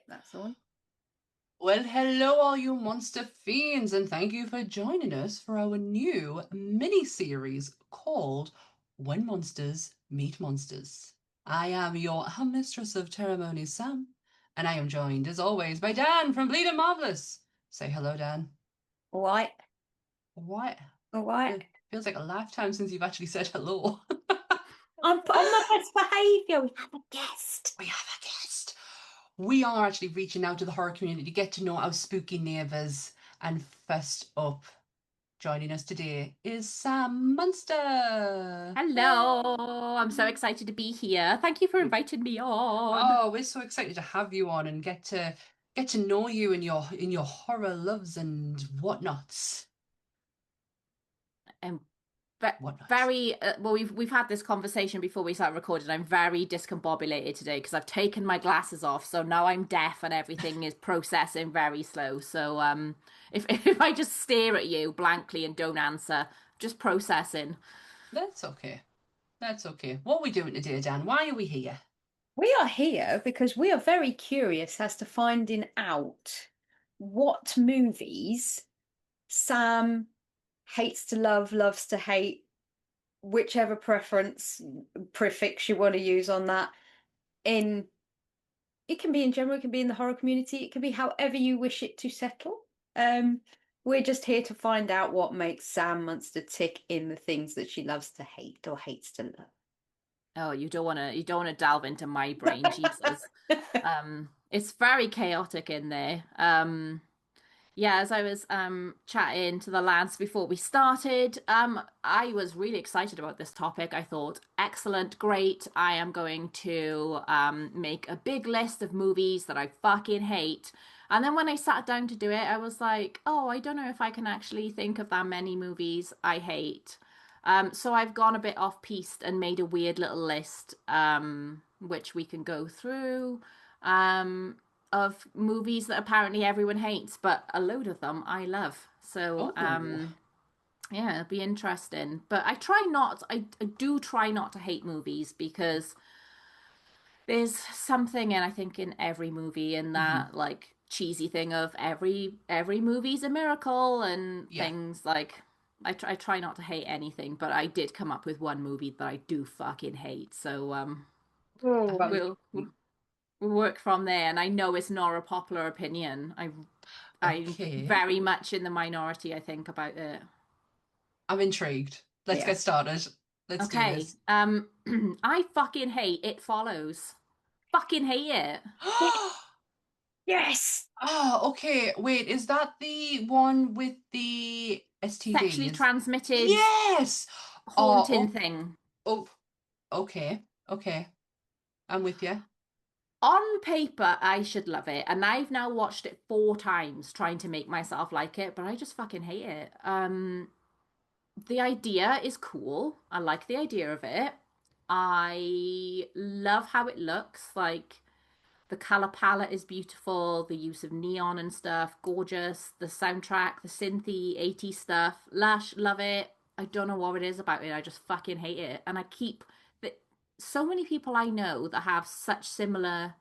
That's the one. Well, hello, all you monster fiends, and thank you for joining us for our new mini series called When Monsters Meet Monsters. I am your mistress of ceremonies, Sam, and I am joined, as always, by Dan from Bleeding Marvelous. Say hello, Dan. All right. What? All right. Feels like a lifetime since you've actually said hello. I'm on my best behaviour. We have a guest. We have a guest. We are actually reaching out to the horror community to get to know our spooky neighbours. And first up, joining us today is Sam Munster. Hello. Yay! I'm so excited to be here. Thank you for inviting me on. Oh, we're so excited to have you on and get to know you and your horror loves and whatnots. Um, but Whatnots. very well, we've had this conversation before we start recording. I'm very discombobulated today because I've taken my glasses off, so now I'm deaf and everything is processing very slow. So if if I just stare at you blankly and don't answer, just processing. That's okay. That's okay. What are we doing today, Dan? Why are we here? We are here because we are very curious as to finding out what movies Sam hates to love, loves to hate, whichever preference prefix you want to use on that. In it can be in general, it can be in the horror community, it can be however you wish it to settle. We're just here to find out what makes Sam Munster tick in the things that she loves to hate or hates to Oh, you don't want to delve into my brain, Jesus. love. It's very chaotic in there. Yeah, as I was chatting to the lads before we started, I was really excited about this topic. I thought, excellent, great. I am going to make a big list of movies that I fucking hate. And then when I sat down to do it, I was like, oh, I don't know if I can actually think of that many movies I hate. So I've gone a bit off piste and made a weird little list, which we can go through. Um, of movies that apparently everyone hates, but a load of them I love. So, Oh, yeah, it'll be interesting. But I do try not to hate movies because there's something in, I think, in every movie in mhm. that like cheesy thing of every movie's a miracle and Yeah. things like I try not to hate anything, but I did come up with one movie that I do fucking hate. So, Oh, we'll work from there. And I know it's not a popular opinion. I'm okay. very much in the minority, I think, about it. I'm intrigued. Let's Yeah. get started. Let's do Okay. this. I fucking hate It Follows. Fucking hate it. Yes. Oh, okay. Wait, is that the one with the Sexually STDs? transmitted Yes. haunting Oh, thing. oh, oh. Okay, okay. I'm with you. On paper, I should love it, and I've now watched it 4 times trying to make myself like it, but I just fucking hate it. The idea is cool. I like the idea of it. I love how it looks. Like the color palette is beautiful, the use of neon and stuff, gorgeous. The soundtrack, the synthy 80s stuff, lush, love it. I don't know what it is about it. I just fucking hate it. And I keep that so many people I know that have such similar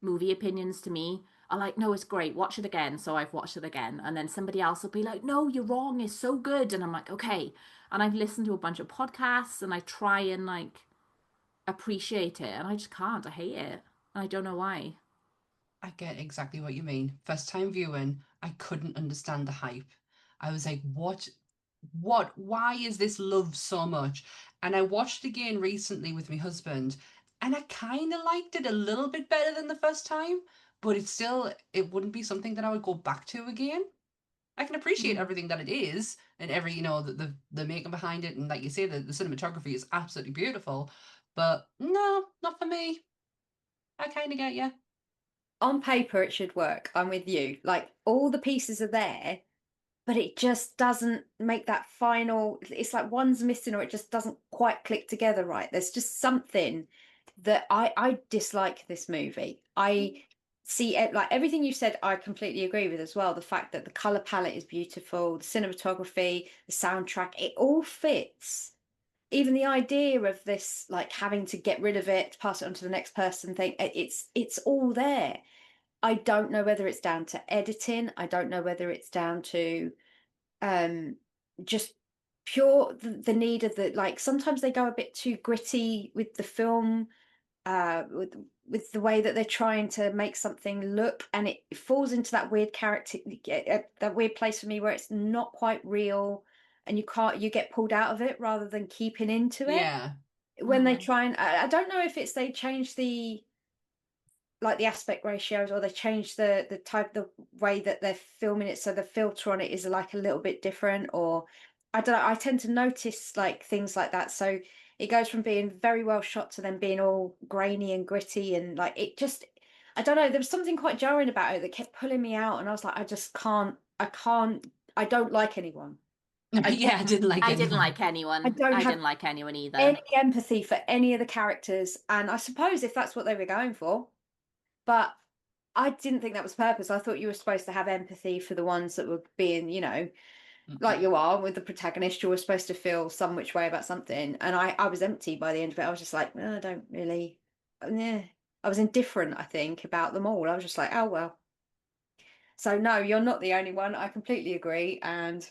movie opinions to me are like, no, it's great, watch it again. So I've watched it again. And then somebody else will be like, no, you're wrong, it's so good. And I'm like, okay. And I've listened to a bunch of podcasts and I try and like appreciate it. And I just can't. I hate it. And I don't know why. I get exactly what you mean. First time viewing, I couldn't understand the hype. I was like, why is this loved so much? And I watched it again recently with my husband, and I kind of liked it a little bit better than the first time, but it wouldn't be something that I would go back to again. I can appreciate Mm. everything that it is and the making behind it, and like you say, the cinematography is absolutely beautiful. But no, not for me. I kind of get you. On paper, it should work. I'm with you. Like all the pieces are there, but it just doesn't make that final. It's like one's missing or it just doesn't quite click together right. There's just something that I dislike this movie. I see it like everything you said, I completely agree with as well. The fact that the color palette is beautiful, the cinematography, the soundtrack, it all fits. Even the idea of this, like having to get rid of it, pass it on to the next person thing, it's all there. I don't know whether it's down to editing. I don't know whether it's down to um just pure the need of the like sometimes they go a bit too gritty with the film with the way that they're trying to make something look, and it falls into that weird character that weird place for me where it's not quite real, and you get pulled out of it rather than keeping into it Yeah. when they Mm. try and I don't know if it's they change the like the aspect ratios, or they change the type the way that they're filming it so the filter on it is like a little bit different, or I don't know, I tend to notice like things like that, so it goes from being very well shot to then being all grainy and gritty, and like it just I don't know, there was something quite jarring about it that kept pulling me out, and I was like, I just can't, I don't like anyone. I Yeah, don't I didn't like I didn't anyone. like I anyone. don't I have didn't like anyone either. any empathy for any of the characters, and I suppose if that's what they were going for, but I didn't think that was purpose. I thought you were supposed to have empathy for the ones that were being, like Mm-mm. you are with the protagonist, you were supposed to feel some which way about something. And I was empty by the end of it. I was just like, I don't really, yeah. I was indifferent, I think, about them all. I was just like, oh, well. So, no, you're not the only one. I completely agree. And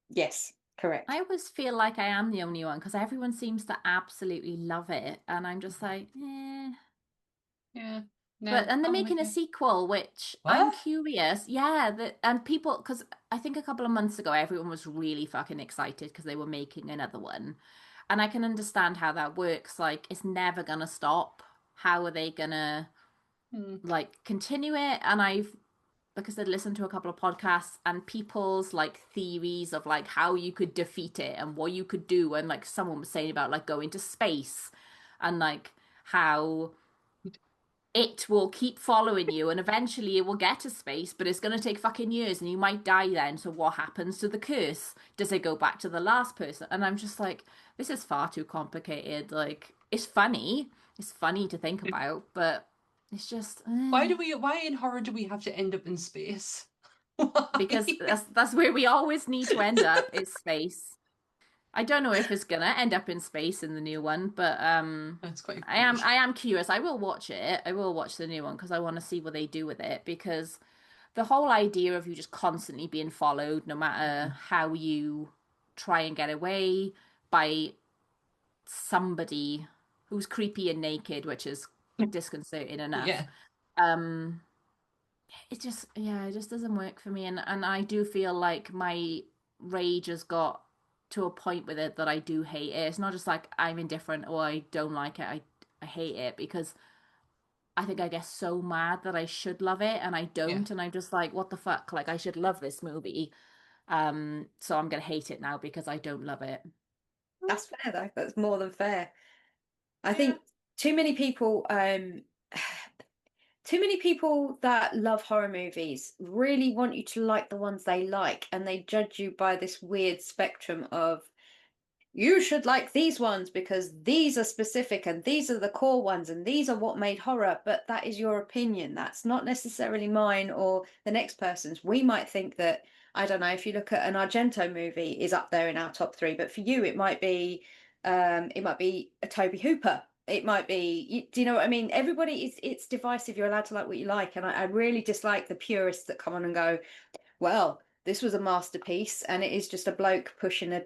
yes, I correct. always feel like I am the only one because everyone seems to absolutely love it. And I'm just like, eh. Yeah. But No, and they're I'm with making a you. sequel, which I'm What? curious. Yeah, and people because I think a couple of months ago everyone was really fucking excited because they were making another one. And I can understand how that works. Like it's never gonna stop. How are they gonna Hmm. like continue it? And I've because I'd listened to a couple of podcasts and people's like theories of like how you could defeat it and what you could do, and like someone was saying about like going to space and like how it will keep following you and eventually it will get to space, but it's going to take fucking years and you might die then. So what happens to the curse? Does it go back to the last person? And I'm just like, this is far too complicated. Like, it's funny. It's funny to think about, but it's just Why in horror do we have to end up in space? Why? because that's where we always need to end up is space. I don't know if it's gonna end up in space in the new one, but That's quite I am foolish. I am curious. I will watch it. I will watch the new one because I want to see what they do with it because the whole idea of you just constantly being followed, no matter Mm. how you try and get away by somebody who's creepy and naked, which is disconcerting enough. Yeah. Um, it just yeah, it just doesn't work for me, and I do feel like my rage has got to a point with it that I do hate it. It's not just like I'm indifferent or I don't like it. I hate it because I think I get so mad that I should love it and I Yeah. don't, and I'm just like, what the fuck? Like I should love this movie. So I'm gonna hate it now because I don't love it. That's fair, though. That's more than fair. I Yeah. think too many people, too many people that love horror movies really want you to like the ones they like, and they judge you by this weird spectrum of you should like these ones because these are specific and these are the core ones and these are what made horror, but that is your opinion. That's not necessarily mine or the next person's. We might think that, I don't know, if you look at an Argento movie is up there in our top three, but for you it might be a Toby Hooper. It might be, do you know what I mean? Everybody is it's divisive. You're allowed to like what you like. And I really dislike the purists that come on and go, well, this was a masterpiece and it is just a bloke pushing a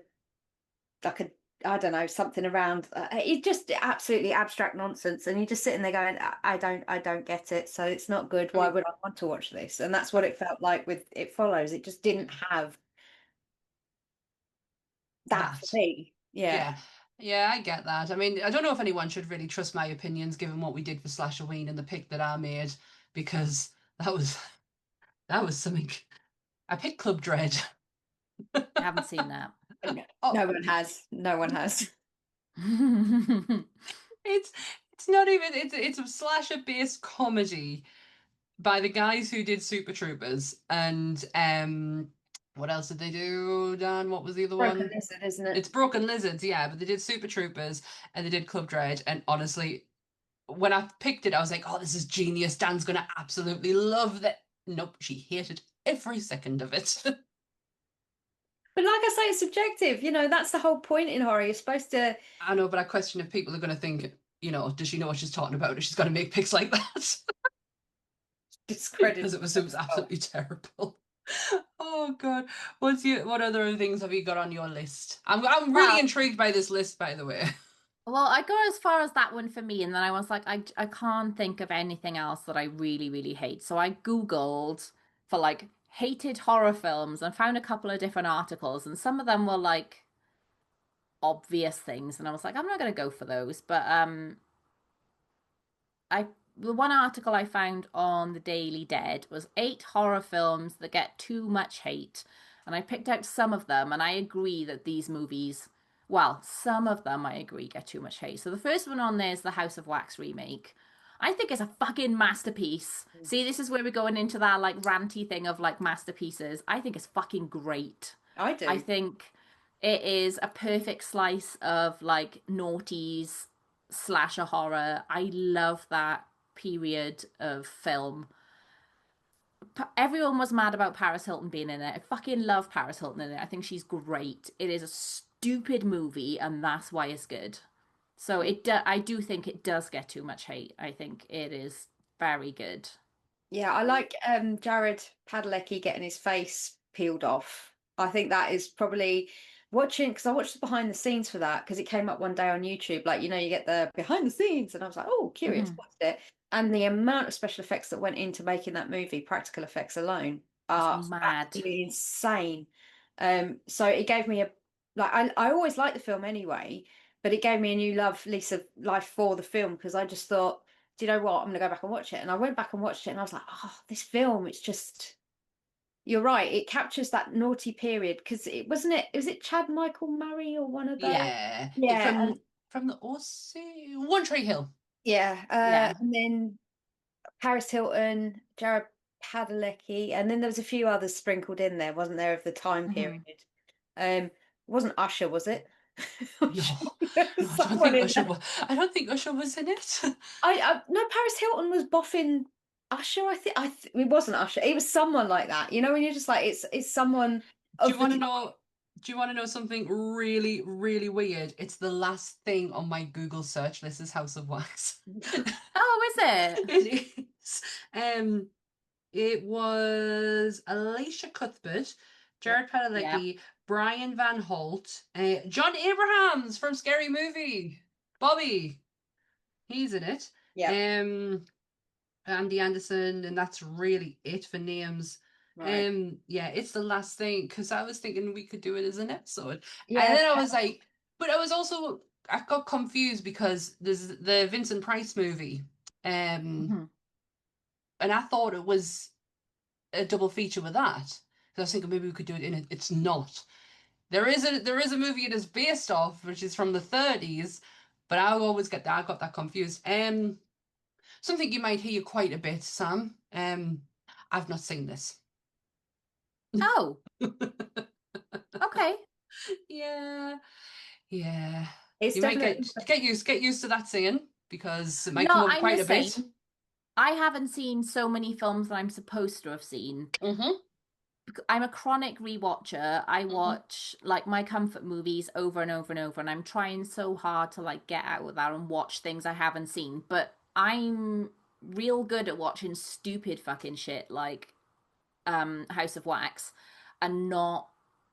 like a I don't know something around it's just absolutely abstract nonsense, and you're just sitting there going I don't get it, so it's not good. I Why mean, would I want to watch this? And that's what it felt like with It Follows. It just didn't have that for that. me. Yeah. Yeah. Yeah, I get that. I mean, I don't know if anyone should really trust my opinions given what we did for Slashoween and the pick that I made, because that was something. I picked Club Dread. I haven't seen that. No, Oh, no one has. No one has. it's it's not even it's a slasher based comedy by the guys who did Super Troopers, and what else did they do, Dan? What was the other Broken one? Lizard, isn't it? It's Broken Lizards, yeah, but they did Super Troopers and they did Club Dread, and honestly, when I picked it, I was like, oh, this is genius. Dan's gonna absolutely love that. Nope, she hated every second of it. But like I say, it's subjective. That's the whole point in horror. You're supposed to. I know, but I question if people are gonna think, does she know what she's talking about? If she's gonna make picks like that? Because discredited it was themselves. absolutely terrible. Oh God. What other things have you got on your list? I'm really Well, intrigued by this list, by the way. well, I got as far as that one for me, and then I was like, I can't think of anything else that I really, really hate. So I Googled for like hated horror films and found a couple of different articles, and some of them were like obvious things, and I was like, I'm not gonna go for those. But I the one article I found on the Daily Dead was 8 horror films that get too much hate. And I picked out some of them, and I agree that these movies, well, some of them I agree get too much hate. So the first one on there is the House of Wax remake. I think it's a fucking masterpiece. See, this is where we're going into that like ranty thing of like masterpieces. I think it's fucking great. I I do. think it is a perfect slice of like noughties slasher horror. I love that period of film. Everyone was mad about Paris Hilton being in it. I fucking love Paris Hilton in it. I think she's great. It is a stupid movie, and that's why it's good. So I do think it does get too much hate. I think it is very good. Yeah, I like Jared Padalecki getting his face peeled off. I think that is probably watching because I watched the behind the scenes for that because it came up one day on YouTube. Like, you get the behind the scenes, and I was like, oh, curious, Hmm. what's it? And the amount of special effects that went into making that movie, practical effects alone, It's are mad. absolutely insane. So it gave me a like I always liked the film anyway, but it gave me a new lease of life for the film because I just thought, do you know what? I'm going to go back and watch it. And I went back and watched it and I was like, oh, this film, it's just, you're right. It captures that naughty period because was it Chad Michael Murray or one of the, Yeah, Yeah. yeah. And From the OC One Tree Hill. yeah. yeah. And then Paris Hilton, Jared Padalecki, and then there was a few others sprinkled in there, wasn't there, of the time period. Hmm. It wasn't Usher, was it? I'm No, sure there no, was someone in there. I don't think Usher was in it. I no, Paris Hilton was boffing Usher. It wasn't Usher. It was someone like that. When you're just like it's someone Do you of the want to time. know? Do you want to know something really, really weird? It's the last thing on my Google search list is House of Wax. Oh, is it? It is. Um, it was Alicia Cuthbert, Yeah, Jared Yeah. Padalecki, Brian Van Holt, John Abrahams from Scary Movie, Bobby. He's in it. yeah, Um, Andy Anderson, and that's really it for names. right. Yeah, it's the last thing because I was thinking we could do it as an episode, and Yeah, then I was like, but I got confused because there's the Vincent Price movie, um, Hmm. and I thought it was a double feature with that. Because I was thinking maybe we could do it in it. It's not. There is a movie it is based off, which is from the 30s, but I got that confused. Something you might hear quite a bit, Sam. I've not seen this. Oh, okay. Yeah, yeah. it's You might definitely. get used to that saying because it might No, come up I'm the quite a bit. same. I haven't seen so many films that I'm supposed to have seen. Mm-hmm. I'm a chronic rewatcher. I Mm-hmm. watch like my comfort movies over and over and over, and I'm trying so hard to like get out of that and watch things I haven't seen. But I'm real good at watching stupid fucking shit like House of Wax and not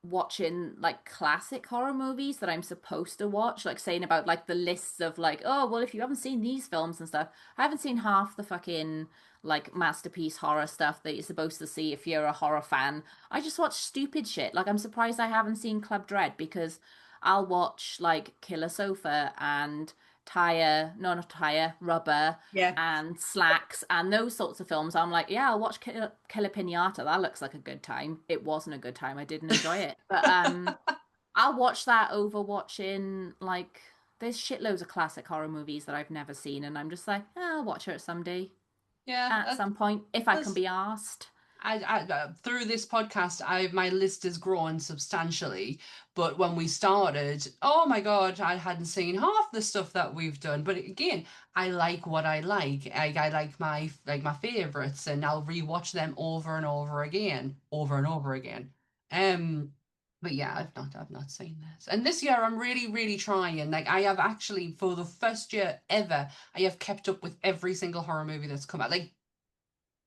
watching like classic horror movies that I'm supposed to watch, like saying about like the lists of like, oh, well, if you haven't seen these films and stuff, I haven't seen half the fucking like masterpiece horror stuff that you're supposed to see if you're a horror fan. I just watch stupid shit. Like I'm surprised I haven't seen Club Dread because I'll watch like Killer Sofa and Tire, no, not Tire, Rubber Yeah. and Slacks and those sorts of films. I'm like, yeah, I'll watch Killer Pinata. That looks like a good time. It wasn't a good time. I didn't enjoy it, but I'll watch that over watching like there's shitloads of classic horror movies that I've never seen, and I'm just like, I'll watch it someday Yeah, at some point if I can that's be asked. through this podcast, my list has grown substantially. But when we started, oh my God, I hadn't seen half the stuff that we've done. But again, I like what I like. I like my favorites, and I'll rewatch them over and over again, over and over again. Um, but yeah, I've not seen this. And this year, I'm really, really trying. Like I have actually, for the first year ever, I have kept up with every single horror movie that's come out. Like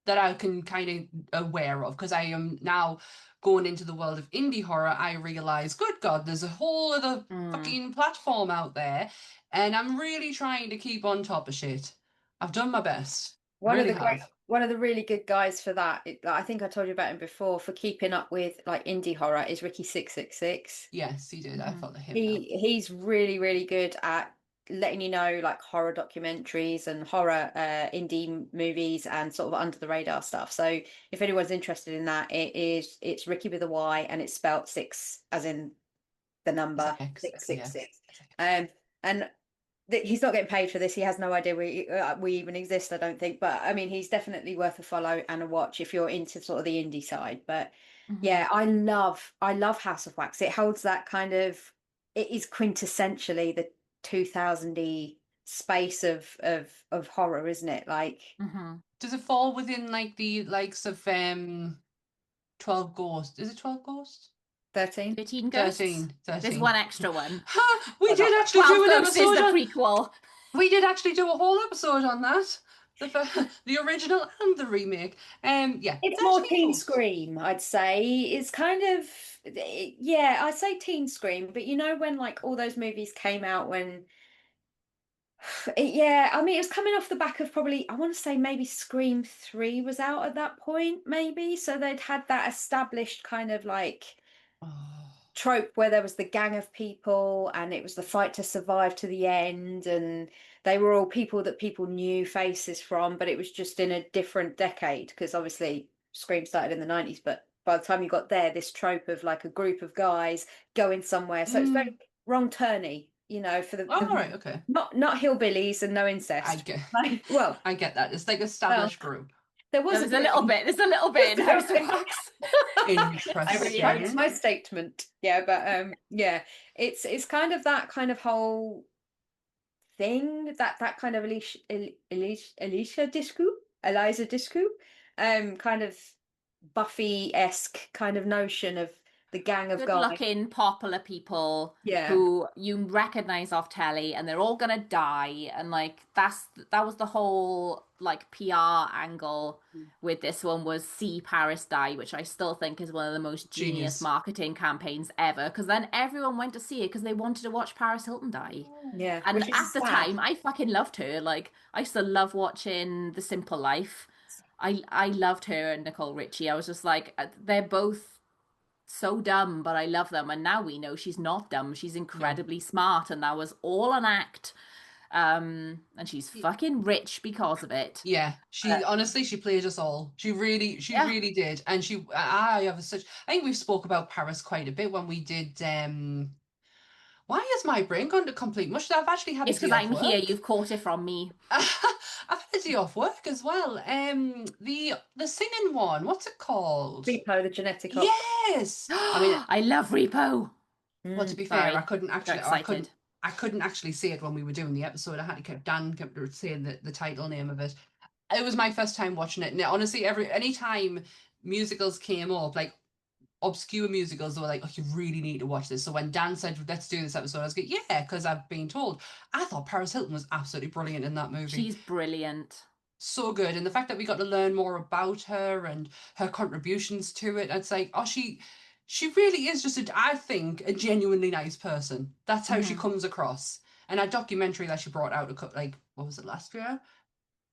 that I can kind of aware of, because I am now going into the world of indie horror. I realize, good God, there's a whole other Mm. fucking platform out there, and I'm really trying to keep on top of shit. I've done my best. One of Really the great, have. one of the really good guys for that, I think I told you about him before, for keeping up with like indie horror is Ricky 666. Yes, he did. I Mhm. follow him now. He's really, really good at letting you know like horror documentaries and horror indie movies and sort of under the radar stuff. So if anyone's interested in that, it's Ricky with a Y and it's spelt six as in the number X, yeah. 666. And he's not getting paid for this. He has no idea we even exist, I don't think. But I mean, he's definitely worth a follow and a watch if you're into sort of the indie side. But Mhm. yeah, I love House of Wax. It holds that kind of, it is quintessentially the 2000-y space of horror, isn't it? Like Mhm. Does it fall within like the likes of 12 Ghosts? Is it 12 Ghosts? 13. 13 Ghosts. 13, There's 13. one extra one. Ha! We Well, not did much. actually do 12 an Ghosts is episode the on. prequel. We did actually do a whole episode on that. The original and the remake. Yeah, It's more 13 teen Ghosts. scream, I'd say. It's kind of, yeah, I say teen scream, but you know when like all those movies came out when, yeah, I mean it was coming off the back of probably I want to say maybe Scream 3 was out at that point, maybe. So they'd had that established kind of like Oh, trope where there was the gang of people and it was the fight to survive to the end, and they were all people that people knew faces from, but it was just in a different decade because obviously Scream started in the 90s, but by the time you got there, this trope of like a group of guys going somewhere, so it's very mm. wrong turny, for All the right, okay. not hillbillies and no I incest. get, Like, well, I get that. It's like well, established group. there No, was a there's a bit little bit. There's a little bit in just a House little of bit. Wax. I retract Interesting. my statement. Yeah, but yeah, it's kind of that kind of whole thing, that kind of Alicia Disco, Eliza Disco, kind of Buffy-esque kind of notion of the gang of Good guys. looking, popular people Yeah, who you recognize off telly and they're all gonna die. And like that was the whole like PR angle with this one was see Paris die, which I still think is one of the most genius Genius. marketing campaigns ever. Because then everyone went to see it because they wanted to watch Paris Hilton die. yeah, And which at is the sad. time, I fucking loved her. Like I used to love watching The Simple Life. I loved her and Nicole Richie. I was just like, they're both so dumb, but I love them. And now we know she's not dumb. She's No. incredibly smart, and that was all an act. And she's fucking rich because of it. Yeah, she But honestly she played us all. She yeah, really did. And I have such I think we've spoke about Paris quite a bit when we did why has my brain gone to complete mush? I've actually had a it's day because off I'm here. work. You've caught it from me. I've had a day off work as well. The singing one, what's it called? Repo, the genetic opera. Yes. I mean, I love Repo. well, to be fair, Sorry, got excited. I couldn't actually say it when we were doing the episode. I had to keep Dan kept saying the title name of it. It was my first time watching it. And honestly, any time musicals came up, like obscure musicals, they were like, "Oh, you really need to watch this." So when Dan said, "Let's do this episode," I was like, "Yeah," because I've been told. I thought Paris Hilton was absolutely brilliant in that movie. She's brilliant. So good, and the fact that we got to learn more about her and her contributions to it, it's like, oh, she really is just I think a genuinely nice person. That's how she Hmm. comes across. And a documentary that she brought out like what was it last year?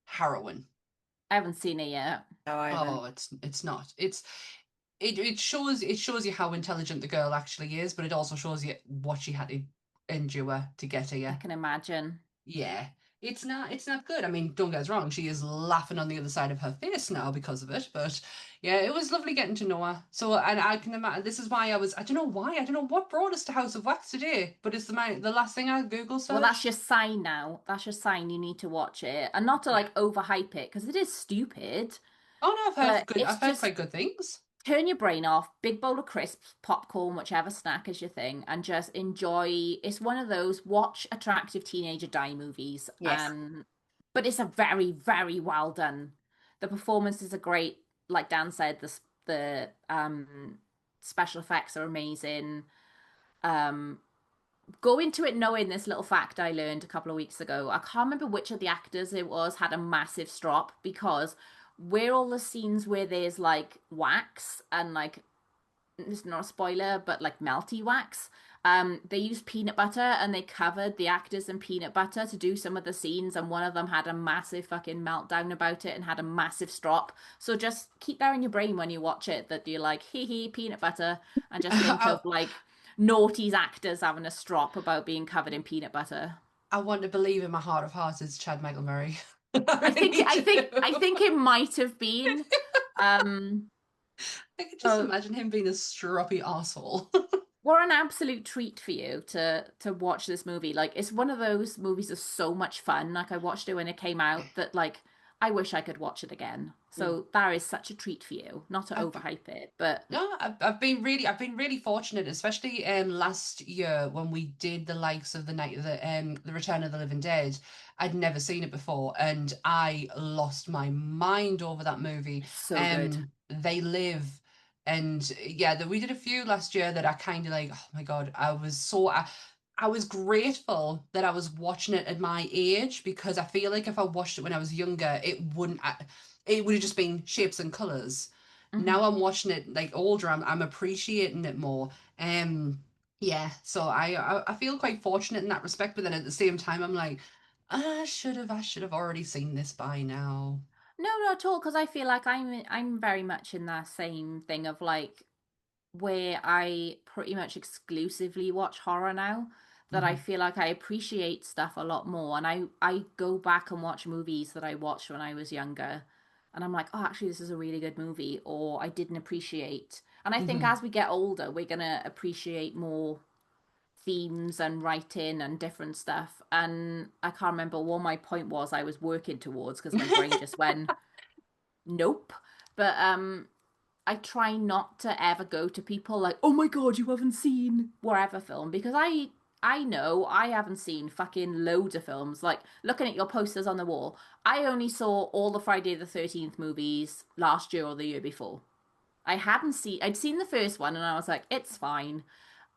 Heroin. I haven't seen it yet. No, I haven't. Oh, it's not. It shows you how intelligent the girl actually is, but it also shows you what she had to endure to get I here. can imagine. Yeah. It's not good. I mean, don't get us wrong, she is laughing on the other side of her face now because of it, but yeah, it was lovely getting to know her. So and I can imagine this is why I don't know why, I don't know what brought us to House of Wax today, but it's the last thing I Google Well, that's searched. your sign now. That's your sign. You need to watch it, and not to Yeah. like overhype it because it is stupid. Oh no, But I've it's heard just quite good things. turn your brain off, big bowl of crisps, popcorn, whichever snack is your thing, and just enjoy. It's one of those watch attractive teenager die movies, Yes. and but it's a very, very well done. The performances are great, like Dan said. The special effects are amazing. Um, Go into it knowing this little fact I learned a couple of weeks ago. I can't remember which of the actors it was had a massive strop because where all the scenes where there's like wax and like it's not a spoiler, but like melty wax. They used peanut butter and they covered the actors in peanut butter to do some of the scenes, and one of them had a massive fucking meltdown about it and had a massive strop. So just keep that in your brain when you watch it that you're like, hee hee, peanut butter, and just think I, of like naughty actors having a strop about being covered in peanut butter. I want to believe in my heart of hearts it's Chad Michael Murray. I I think really I do. think I think it might have been. Um, I could just so imagine him being a stroppy asshole. what an absolute treat for you to watch this movie. Like it's one of those movies that's so much fun. Like I watched it when it came out that like I wish I could watch it again. So that is such a treat for you. Not to I've overhype it, but No, I've been really fortunate, especially last year when we did the likes of the Return of the Living Dead. I'd never seen it before, and I lost my mind over that movie. it's so good. They Live, and yeah, we did a few last year that I kind of like. Oh my God, I was grateful that I was watching it at my age because I feel like if I watched it when I was younger, it would have just been shapes and colors. Hmm. Now I'm watching it like older, I'm appreciating it more. Um, yeah, so I feel quite fortunate in that respect, but then at the same time, I'm like, I should have already seen this by now. No, not at all. Because I feel like I'm very much in that same thing of like where I pretty much exclusively watch horror now, that I Hmm. feel like I appreciate stuff a lot more. And I go back and watch movies that I watched when I was younger. And I'm like, oh, actually, this is a really good movie, or I didn't appreciate. And I think Hmm. as we get older, we're going to appreciate more themes and writing and different stuff. And I can't remember what my point was I was working towards because my brain just went, nope. But I try not to ever go to people like, "Oh my God, you haven't seen whatever film," because I know I haven't seen fucking loads of films. Like looking at your posters on the wall, I only saw all the Friday the 13th movies last year or the year before. I'd seen the first one and I was like, it's fine.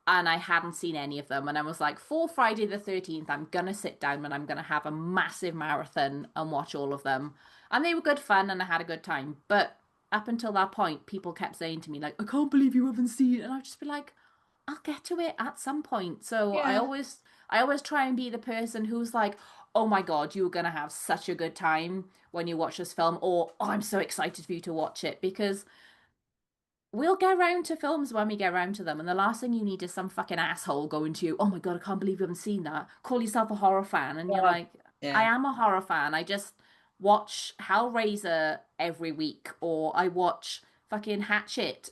And I hadn't seen any of them. And I was like, for Friday the 13th, I'm gonna sit down and I'm gonna have a massive marathon and watch all of them. And they were good fun and I had a good time. But up until that point, people kept saying to me, like, I can't believe you haven't seen it. And I'd just be like, I'll get to it at some point. So Yeah. I always try and be the person who's like, oh my God, you're gonna have such a good time when you watch this film, or oh, I'm so excited for you to watch it because we'll get around to films when we get around to them. And the last thing you need is some fucking asshole going to you, oh my God, I can't believe you haven't seen that. Call yourself a horror fan. And you're God. like, I Yeah. am a horror fan. I just watch Hellraiser every week, or I watch fucking Hatchet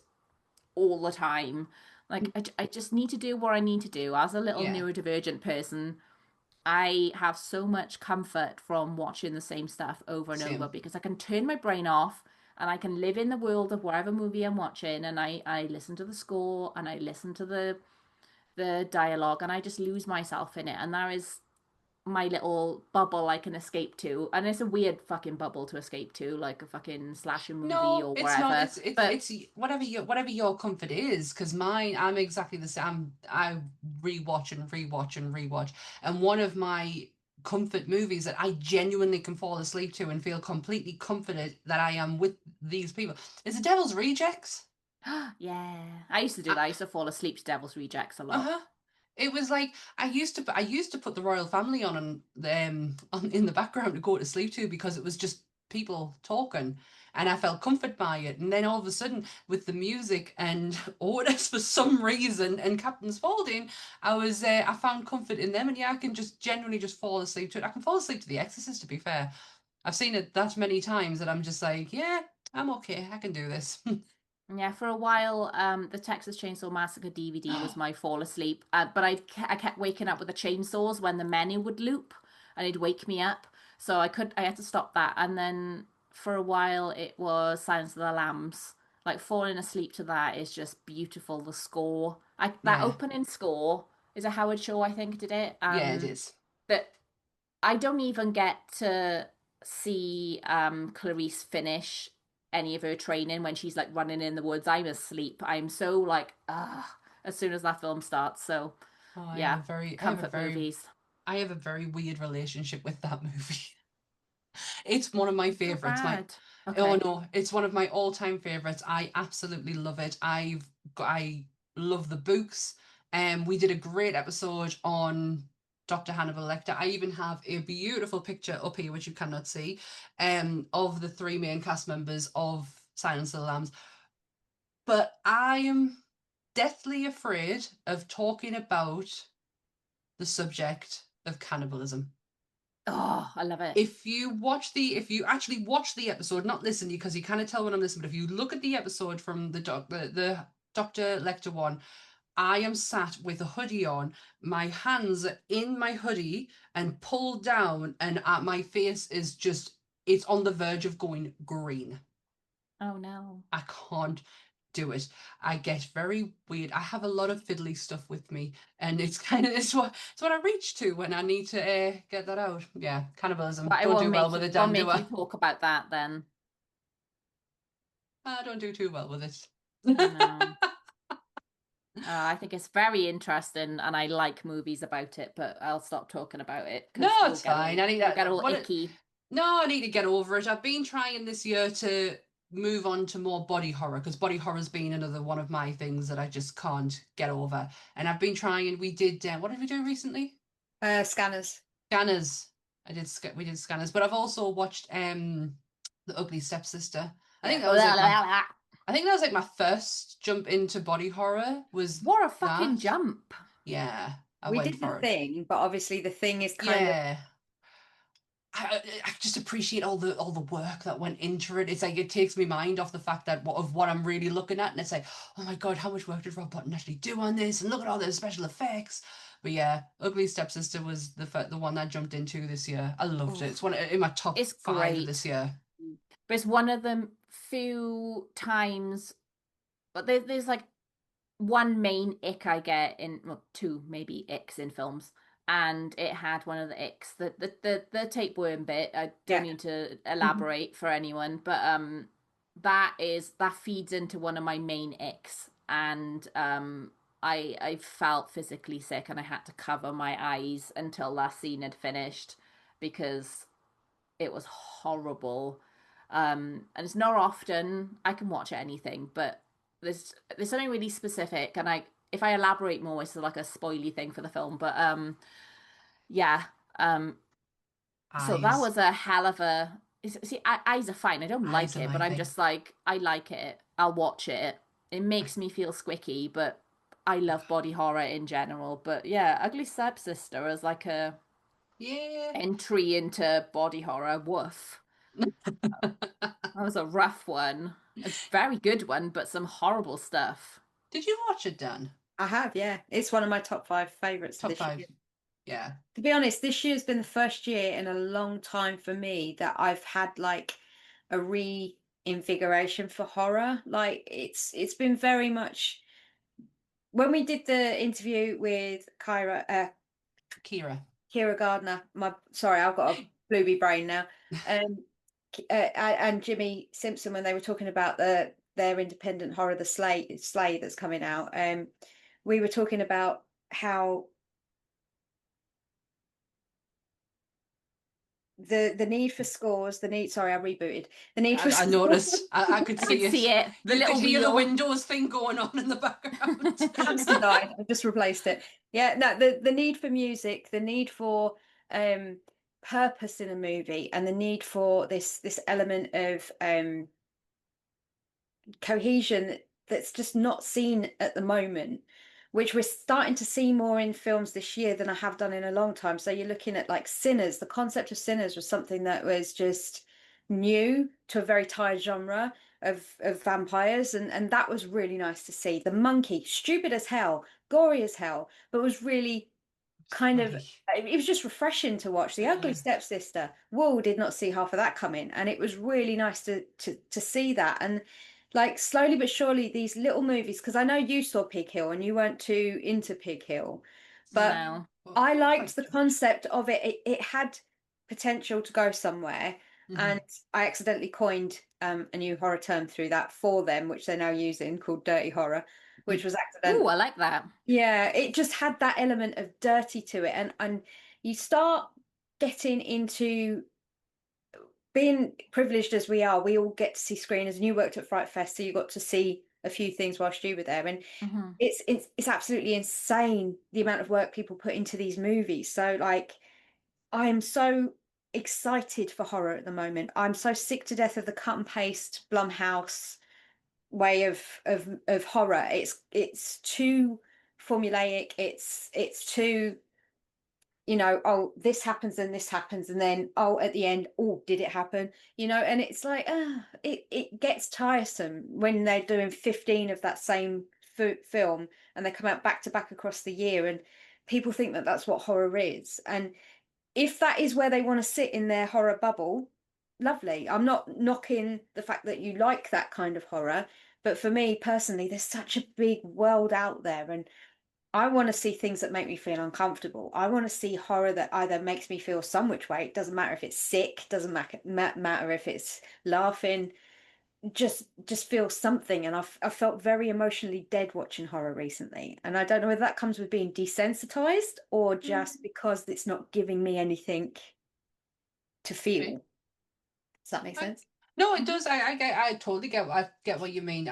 all the time. Like, I just need to do what I need to do. As a little Yeah, neurodivergent person, I have so much comfort from watching the same stuff over and over same. because I can turn my brain off and I can live in the world of whatever movie I'm watching, and I listen to the score and I listen to the dialogue and I just lose myself in it, and that is my little bubble I can escape to. And it's a weird fucking bubble to escape to, like a fucking slasher movie No, or it's not. wherever. But It's whatever your comfort is. Because mine, I'm exactly the same. I rewatch and rewatch and rewatch. And one of my comfort movies that I genuinely can fall asleep to and feel completely comforted that I am with these people is The Devil's Rejects. yeah, I used to do that. I used to fall asleep to Devil's Rejects a lot. Uh-huh. It was like I used to put the royal family on in the background to go to sleep to because it was just people talking and I felt comfort by it. And then all of a sudden with the music and orders for some reason and Captain Spaulding, I found comfort in them, and yeah, I can just genuinely just fall asleep to it. I can fall asleep to The Exorcist, to be fair. I've seen it that many times that I'm just like, yeah, I'm okay. I can do this. Yeah, for a while, the Texas Chainsaw Massacre DVD was my fall asleep. But I kept waking up with the chainsaws when the menu would loop, and it'd wake me up. So I had to stop that. And then for a while, it was Silence of the Lambs. Like falling asleep to that is just beautiful. The score, that Yeah. opening score is a Howard Shaw, I think, did it. Yeah, it is. But I don't even get to see Clarice finish any of her training when she's like running in the woods. I'm asleep. I'm so like as soon as that film starts. So Oh, yeah, comfort movies. I have a very weird relationship with that movie. It's one of my So favorites. bad. Oh Okay. no, it's one of my all-time favorites. I absolutely love it. I love the books. We did a great episode on Dr. Hannibal Lecter. I even have a beautiful picture up here, which you cannot see, of the three main cast members of Silence of the Lambs. But I am deathly afraid of talking about the subject of cannibalism. Oh, I love it. If you actually watch the episode, not listen, because you kind of tell when I'm listening, but if you look at the episode from the Dr. Lecter one, I am sat with a hoodie on, my hands are in my hoodie and pulled down, and my face is just, it's on the verge of going green. Oh no. I can't do it. I get very weird. I have a lot of fiddly stuff with me, and it's kind of it's what I reach to when I need to get that out. Yeah, cannibalism. But it Don't won't do well make with you it, won't Dan, do make you I? talk about that then. I don't do too well with it. Oh no. I think it's very interesting, and I like movies about it. But I'll stop talking about it No, because it's fine. I need we'll get that. all icky. No, I need to get over it. I've been trying this year to move on to more body horror because body horror's been another one of my things that I just can't get over. And I've been trying. We did. What did we do recently? Scanners. Scanners. We did Scanners, but I've also watched The Ugly Stepsister. I think Yeah. that was like my I think that was like my first jump into body horror was What a that. fucking jump. Yeah, I We went did the for it. thing, but obviously the thing is kind of Yeah. I just appreciate all the work that went into it. It's like it takes me mind off the fact that of what I'm really looking at, and it's like, oh my god, how much work did Rob Bottin actually do on this? And look at all those special effects. But yeah, Ugly Stepsister was the one that I jumped into this year. I loved it. Oh, It's one in my top it's 5 of this great. year. But it's one of the few times, but there's like one main ick I get in, well, two maybe icks in films, and it had one of the icks, the tapeworm bit. I don't yeah. need to Mhm. elaborate for anyone, but that feeds into one of my main icks, and I felt physically sick, and I had to cover my eyes until that scene had finished because it was horrible. And it's not often I can watch anything, but there's something really specific, and I if I elaborate more, it's like a spoily thing for the film. But yeah. Um, so that Eyes. was a hell of a. See, eyes are fine. I don't Eyes like are it, my but I'm thing. just like I like it. I'll watch it. It makes me feel squicky, but I love body horror in general. But yeah, Ugly Stepsister is like a Yeah. entry into body horror. Woof. That was a rough one. A very good one, but some horrible stuff. Did you watch it, Dan? I have, yeah. It's one of my top 5 favorites of Top this 5. year. Yeah. To be honest, this year's been the first year in a long time for me that I've had like a reinvigoration for horror. Like it's been very much when we did the interview with Kira. Kira Gardner. Sorry, I've got a bluey brain now. Um, and Jimmy Simpson when they were talking about their independent horror, the Slay that's coming out. We were talking about how the need for scores, the need. Sorry, I rebooted. The need for I scores. noticed. I could I could see it. see it. The You could little hear the wheel. Windows thing going on in the background. Hamster died. I've just replaced it. Yeah, no, the need for music, the need for um purpose in a movie, and the need for this element of cohesion that's just not seen at the moment, which we're starting to see more in films this year than I have done in a long time. So you're looking at like Sinners. The concept of Sinners was something that was just new to a very tired genre of vampires, and that was really nice to see. The Monkey, stupid as hell, gory as hell, but was really kind of Funny. it was just refreshing to watch. The Ugly Yeah. Stepsister, whoa, did not see half of that coming, and it was really nice to see that. And like slowly but surely these little movies, because I know you saw Pig Hill and you weren't too into Pig Hill, but No. No. Well, I liked quite. the concept of it. It had potential to go somewhere, and Mhm. I accidentally coined a new horror term through that for them, which they're now using, called dirty horror, which was Ooh, accidental. I like that. Yeah, it just had that element of dirty to it, and you start getting into being privileged as we are, we all get to see screeners, and you worked at Fright Fest, so you got to see a few things whilst you were there, and Mhm. it's absolutely insane the amount of work people put into these movies. So like, I am so excited for horror at the moment. I'm so sick to death of the cut and paste Blumhouse way of horror. It's too formulaic. It's too, oh, this happens and this happens, and then oh, at the end, oh, did it happen? And it's like, it gets tiresome when they're doing 15 of that same film, and they come out back to back across the year, and people think that that's what horror is. And if that is where they want to sit in their horror bubble, lovely. I'm not knocking the fact that you like that kind of horror, but for me personally, there's such a big world out there, and I want to see things that make me feel uncomfortable. I want to see horror that either makes me feel some which way. It doesn't matter if it's sick, doesn't matter if it's laughing. Just feel something. And I felt very emotionally dead watching horror recently. And I don't know whether that comes with being desensitized or just because it's not giving me anything to feel. Okay. Does that make sense? No, it Mhm. does. I totally get what you mean.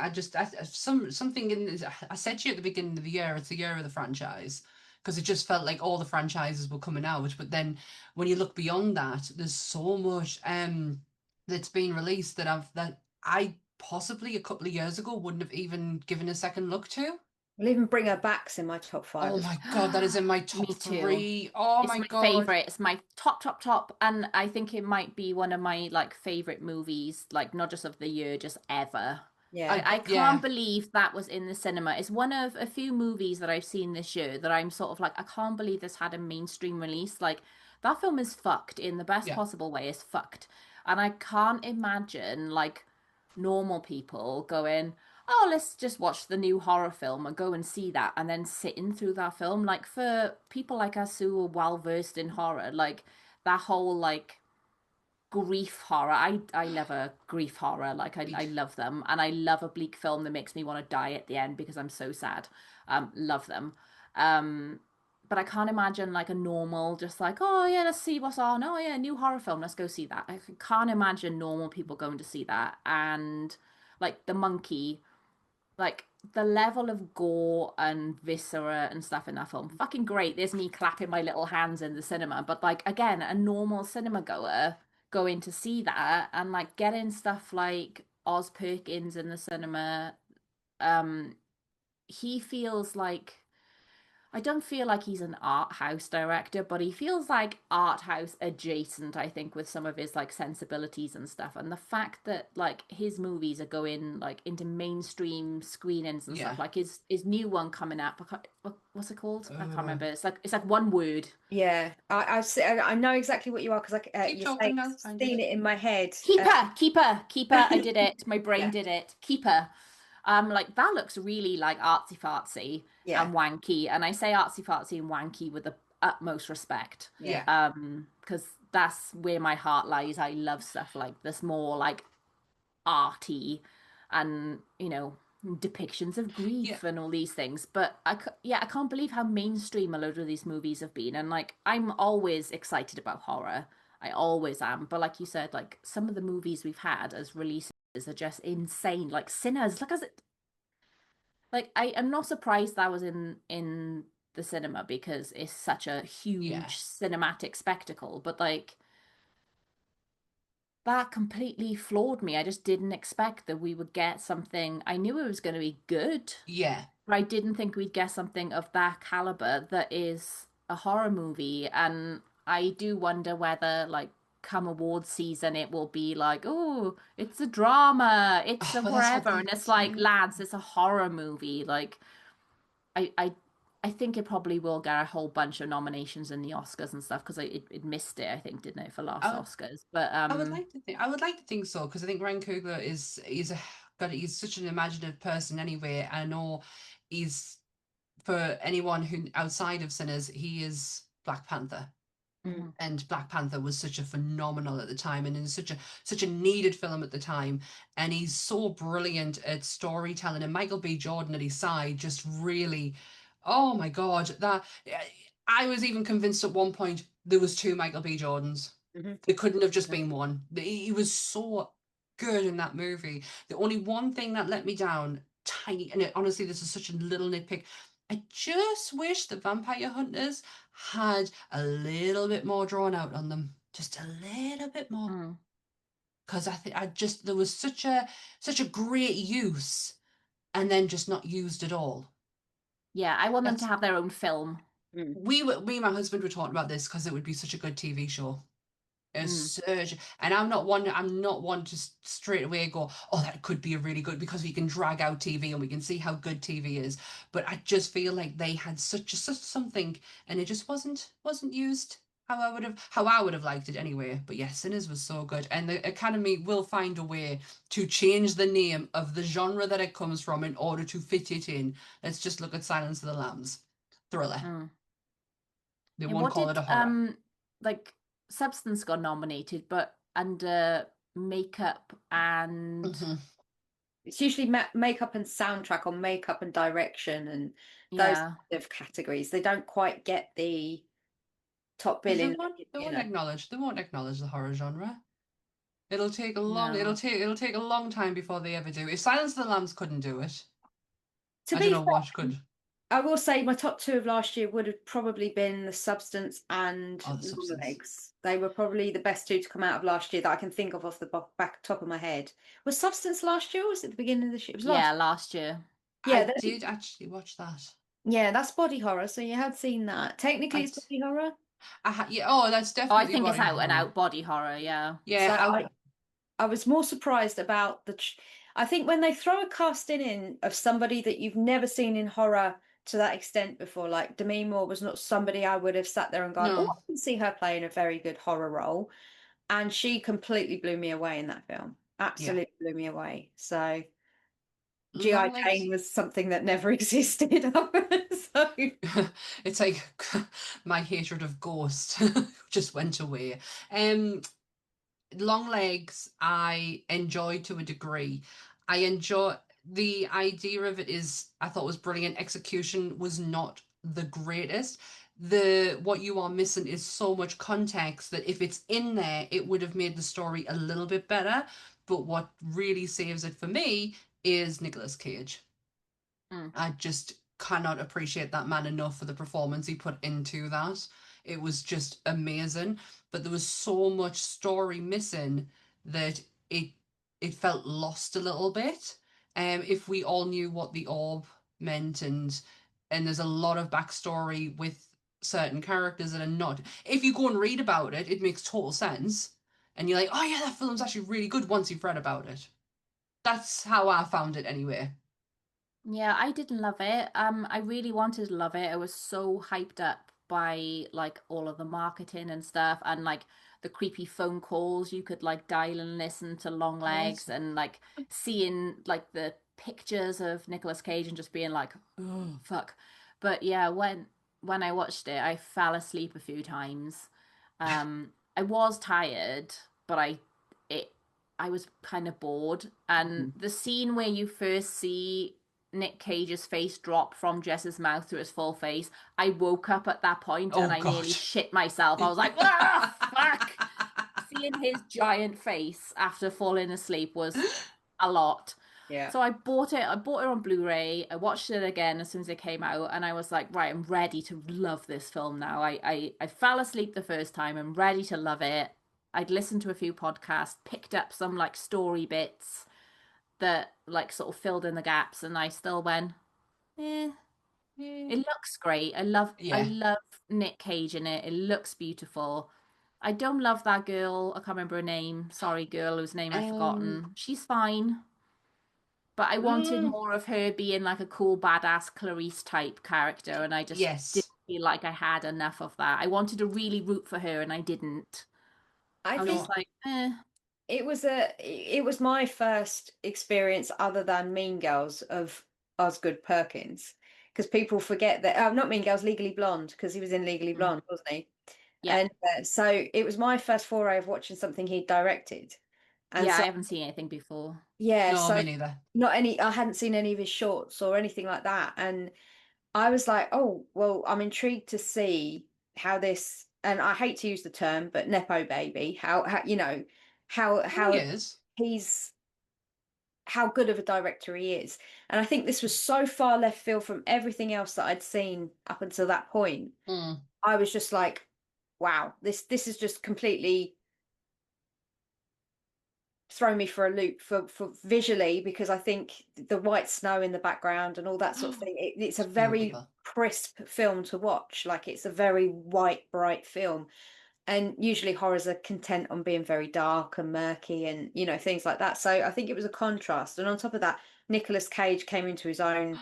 Something I said to you at the beginning of the year, it's the year of the franchise, because it just felt like all the franchises were coming out. But then when you look beyond that, there's so much that's been released that I possibly a couple of years ago wouldn't have even given a second look to. We'll even Bring Her Back's in my top five Oh as my God, that is in my Me top too. three. Oh It's my my God. favorite. It's my top, top, top. And I think it might be one of my like favorite movies, like not just of the year, just ever. yeah. I Yeah, can't believe that was in the cinema. It's one of a few movies that I've seen this year that I'm sort of like, I can't believe this had a mainstream release. Like, that film is fucked in the best yeah. possible way. It's fucked. And I can't imagine like normal people going, oh, let's just watch the new horror film and go and see that and then sitting through that film. Like, for people like us who are well versed in horror, like that whole like grief horror. I love a grief horror. Like I love them, and I love a bleak film that makes me want to die at the end because I'm so sad. Love them. Um, but I can't imagine like a normal, just like, oh yeah, let's see what's on. Oh yeah, new horror film, let's go see that. I can't imagine normal people going to see that. And like the monkey, like the level of gore and viscera and stuff in that film, fucking great. There's me clapping my little hands in the cinema. But like again, a normal cinema goer going to see that and like getting stuff like Oz Perkins in the cinema, um, he feels like, I don't feel like he's an art house director, but he feels like art house adjacent, I think, with some of his like sensibilities and stuff. And the fact that like his movies are going like into mainstream screenings and Yeah. stuff, like his new one coming up, what's it called? I can't Uh, remember. It's like one word. Yeah, I know exactly what you are, because keep you're saying talking, I'll I've find seen it. it in my head. Keeper. I did it. My brain Yeah, did it. Keeper. Like that looks really like artsy fartsy yeah, and wanky, and I say artsy fartsy and wanky with the utmost respect, yeah, Yeah. because that's where my heart lies. I love stuff like this, more like arty, and depictions of Yeah. grief and all these things. But yeah, I can't believe how mainstream a load of these movies have been. And like, I'm always excited about horror. I always am. But like you said, like some of the movies we've had as releases are just insane. Like Sinners, like as it, like I am not surprised that was in the cinema because it's such a Yeah. huge cinematic spectacle. But like that completely floored me. I just didn't expect that we would get something. I knew it was going to be good, Yeah. but I didn't think we'd get something of that caliber that is a horror movie. And I do wonder whether, like, come awards season, it will be like, oh, it's a drama, it's Oh, a well, that's what whatever. they And it's like, do. lads, it's a horror movie. Like, I, I, I think it probably will get a whole bunch of nominations in the Oscars and stuff because it missed it, I think, didn't it, for last I, Oscars? But I would like to think so, because I think Ryan Coogler is a God, he's such an imaginative person anyway. I know he's, for anyone who outside of Sinners, he is Black Panther. mm, mhm. And Black Panther was such a phenomenal at the time, and is such a needed film at the time. And he's so brilliant at storytelling. And Michael B. Jordan at his side just really, oh my God, that I was even convinced at one point there was two Michael B. Jordans. There couldn't have just been one. He was so good in that movie. The only one thing that let me down, tiny, and honestly, this is such a little nitpick. I just wish the Vampire Hunters had a little bit more drawn out on them. Just a little bit more. Mm. Because there was such a great use and then just not used at all. Yeah, I want them to That's have their own film. me and my husband were talking about this because it would be such a good TV show. A Mm. surge, and I'm not one to straight away go, oh, that could be a really good, because we can drag out TV and we can see how good TV is. But I just feel like they had such something, and it just wasn't used how I would have liked it anyway. But yes, Sinners was so good, and the Academy will find a way to change the name of the genre that it comes from in order to fit it in. Let's just look at Silence of the Lambs, thriller. Mm. They And won't what call it did a horror. like Substance got nominated, but under makeup and Hmm. It's usually makeup and soundtrack, or makeup and direction, and those yeah, kind of categories. They don't quite get the top Because billing, they you won't know. acknowledge the horror genre. no. It'll take a long time before they ever do. If Silence of the Lambs couldn't do it, To I don't be know what fair, could. I will say my top two of last year would have probably been The Substance and Oh, the Long substance. Legs. They were probably the best two to come out of last year that I can think of off the back top of my head. Was Substance last year, or was it the beginning of this year? It was last. Yeah, last year. Yeah, I did actually watch that. yeah, that's body horror. So you had seen that. Technically, I it's body horror. yeah. Oh, that's Oh, I definitely think it's body out and horror. out body horror, yeah. So Yeah, I was more surprised about I think when they throw a casting in of somebody that you've never seen in horror to that extent before, like Demi Moore was not somebody I would have sat there and gone, oh, no. I can see her playing a very good horror role. And she completely blew me away in that film. Yeah. Absolutely blew me away. So G.I. Long legs. Jane was something that never existed. So It's like my hatred of Ghost just went away. Long legs I enjoy to a degree. I enjoy the idea of it is I thought was brilliant. Execution was not the greatest. The what you are missing is so much context that if it's in there, it would have made the story a little bit better. But what really saves it for me is Nicolas Cage. Mm. I just cannot appreciate that man enough for the performance he put into that. It was just amazing, but there was so much story missing that it it felt lost a little bit. If we all knew what the orb meant, and there's a lot of backstory with certain characters that are not. If you go and read about it, it makes total sense, and you're like, oh yeah, that film's actually really good once you've read about it. That's how I found it anyway. Yeah, I didn't love it. I really wanted to love it. I was so hyped up by like all of the marketing and stuff and like the creepy phone calls you could like dial and listen to Long Oh, yes. Legs and like seeing like the pictures of Nicolas Cage and just being like, oh fuck. But yeah, when I watched it, I fell asleep a few times. I was tired, but it I was kind of bored. And the scene where you first see Nick Cage's face drop from Jess's mouth to his full face, I woke up at that point Oh and I nearly God. shit myself. I was like, ah, fuck. Seeing his giant face after falling asleep was a lot. yeah. So I bought it. I bought it on Blu-ray. I watched it again as soon as it came out, and I was like, right, I'm ready to love this film now. I fell asleep the first time. I'm ready to love it. I'd listened to a few podcasts, picked up some like story bits that like sort of filled in the gaps, and I still went, eh. It looks great. I Yeah. love Nick Cage in it. It looks beautiful. I don't love that girl. I can't remember her name. Sorry, girl whose name I've Um, forgotten. She's fine, but I wanted mm, more of her being like a cool badass Clarice type character, and I just didn't yes. feel like I had enough of that. I wanted to really root for her, and I didn't. I I was think just like, eh. it was my first experience other than Mean Girls of Osgood Perkins, because people forget that not Mean Girls, Legally Blonde, because he was in Legally Mm. Blonde, wasn't he? Yeah, And so it was my first foray of watching something he'd directed, and yeah. so I haven't seen anything before. yeah, No, so me neither. not any, I hadn't seen any of his shorts or anything like that, and I was like, oh well, I'm intrigued to see how this and I hate to use the term, but nepo baby. How you know He how is. he's how good of a director he is. And I think this was so far left field from everything else that I'd seen up until that point. Mm. I was just like, wow, this is just completely thrown me for a loop for visually, because I think the white snow in the background and all that sort of thing, it's a It's very beautiful. crisp film to watch. Like, it's a very white, bright film. And usually horrors are content on being very dark and murky and, you know, things like that. So I think it was a contrast. And on top of that, Nicolas Cage came into his own.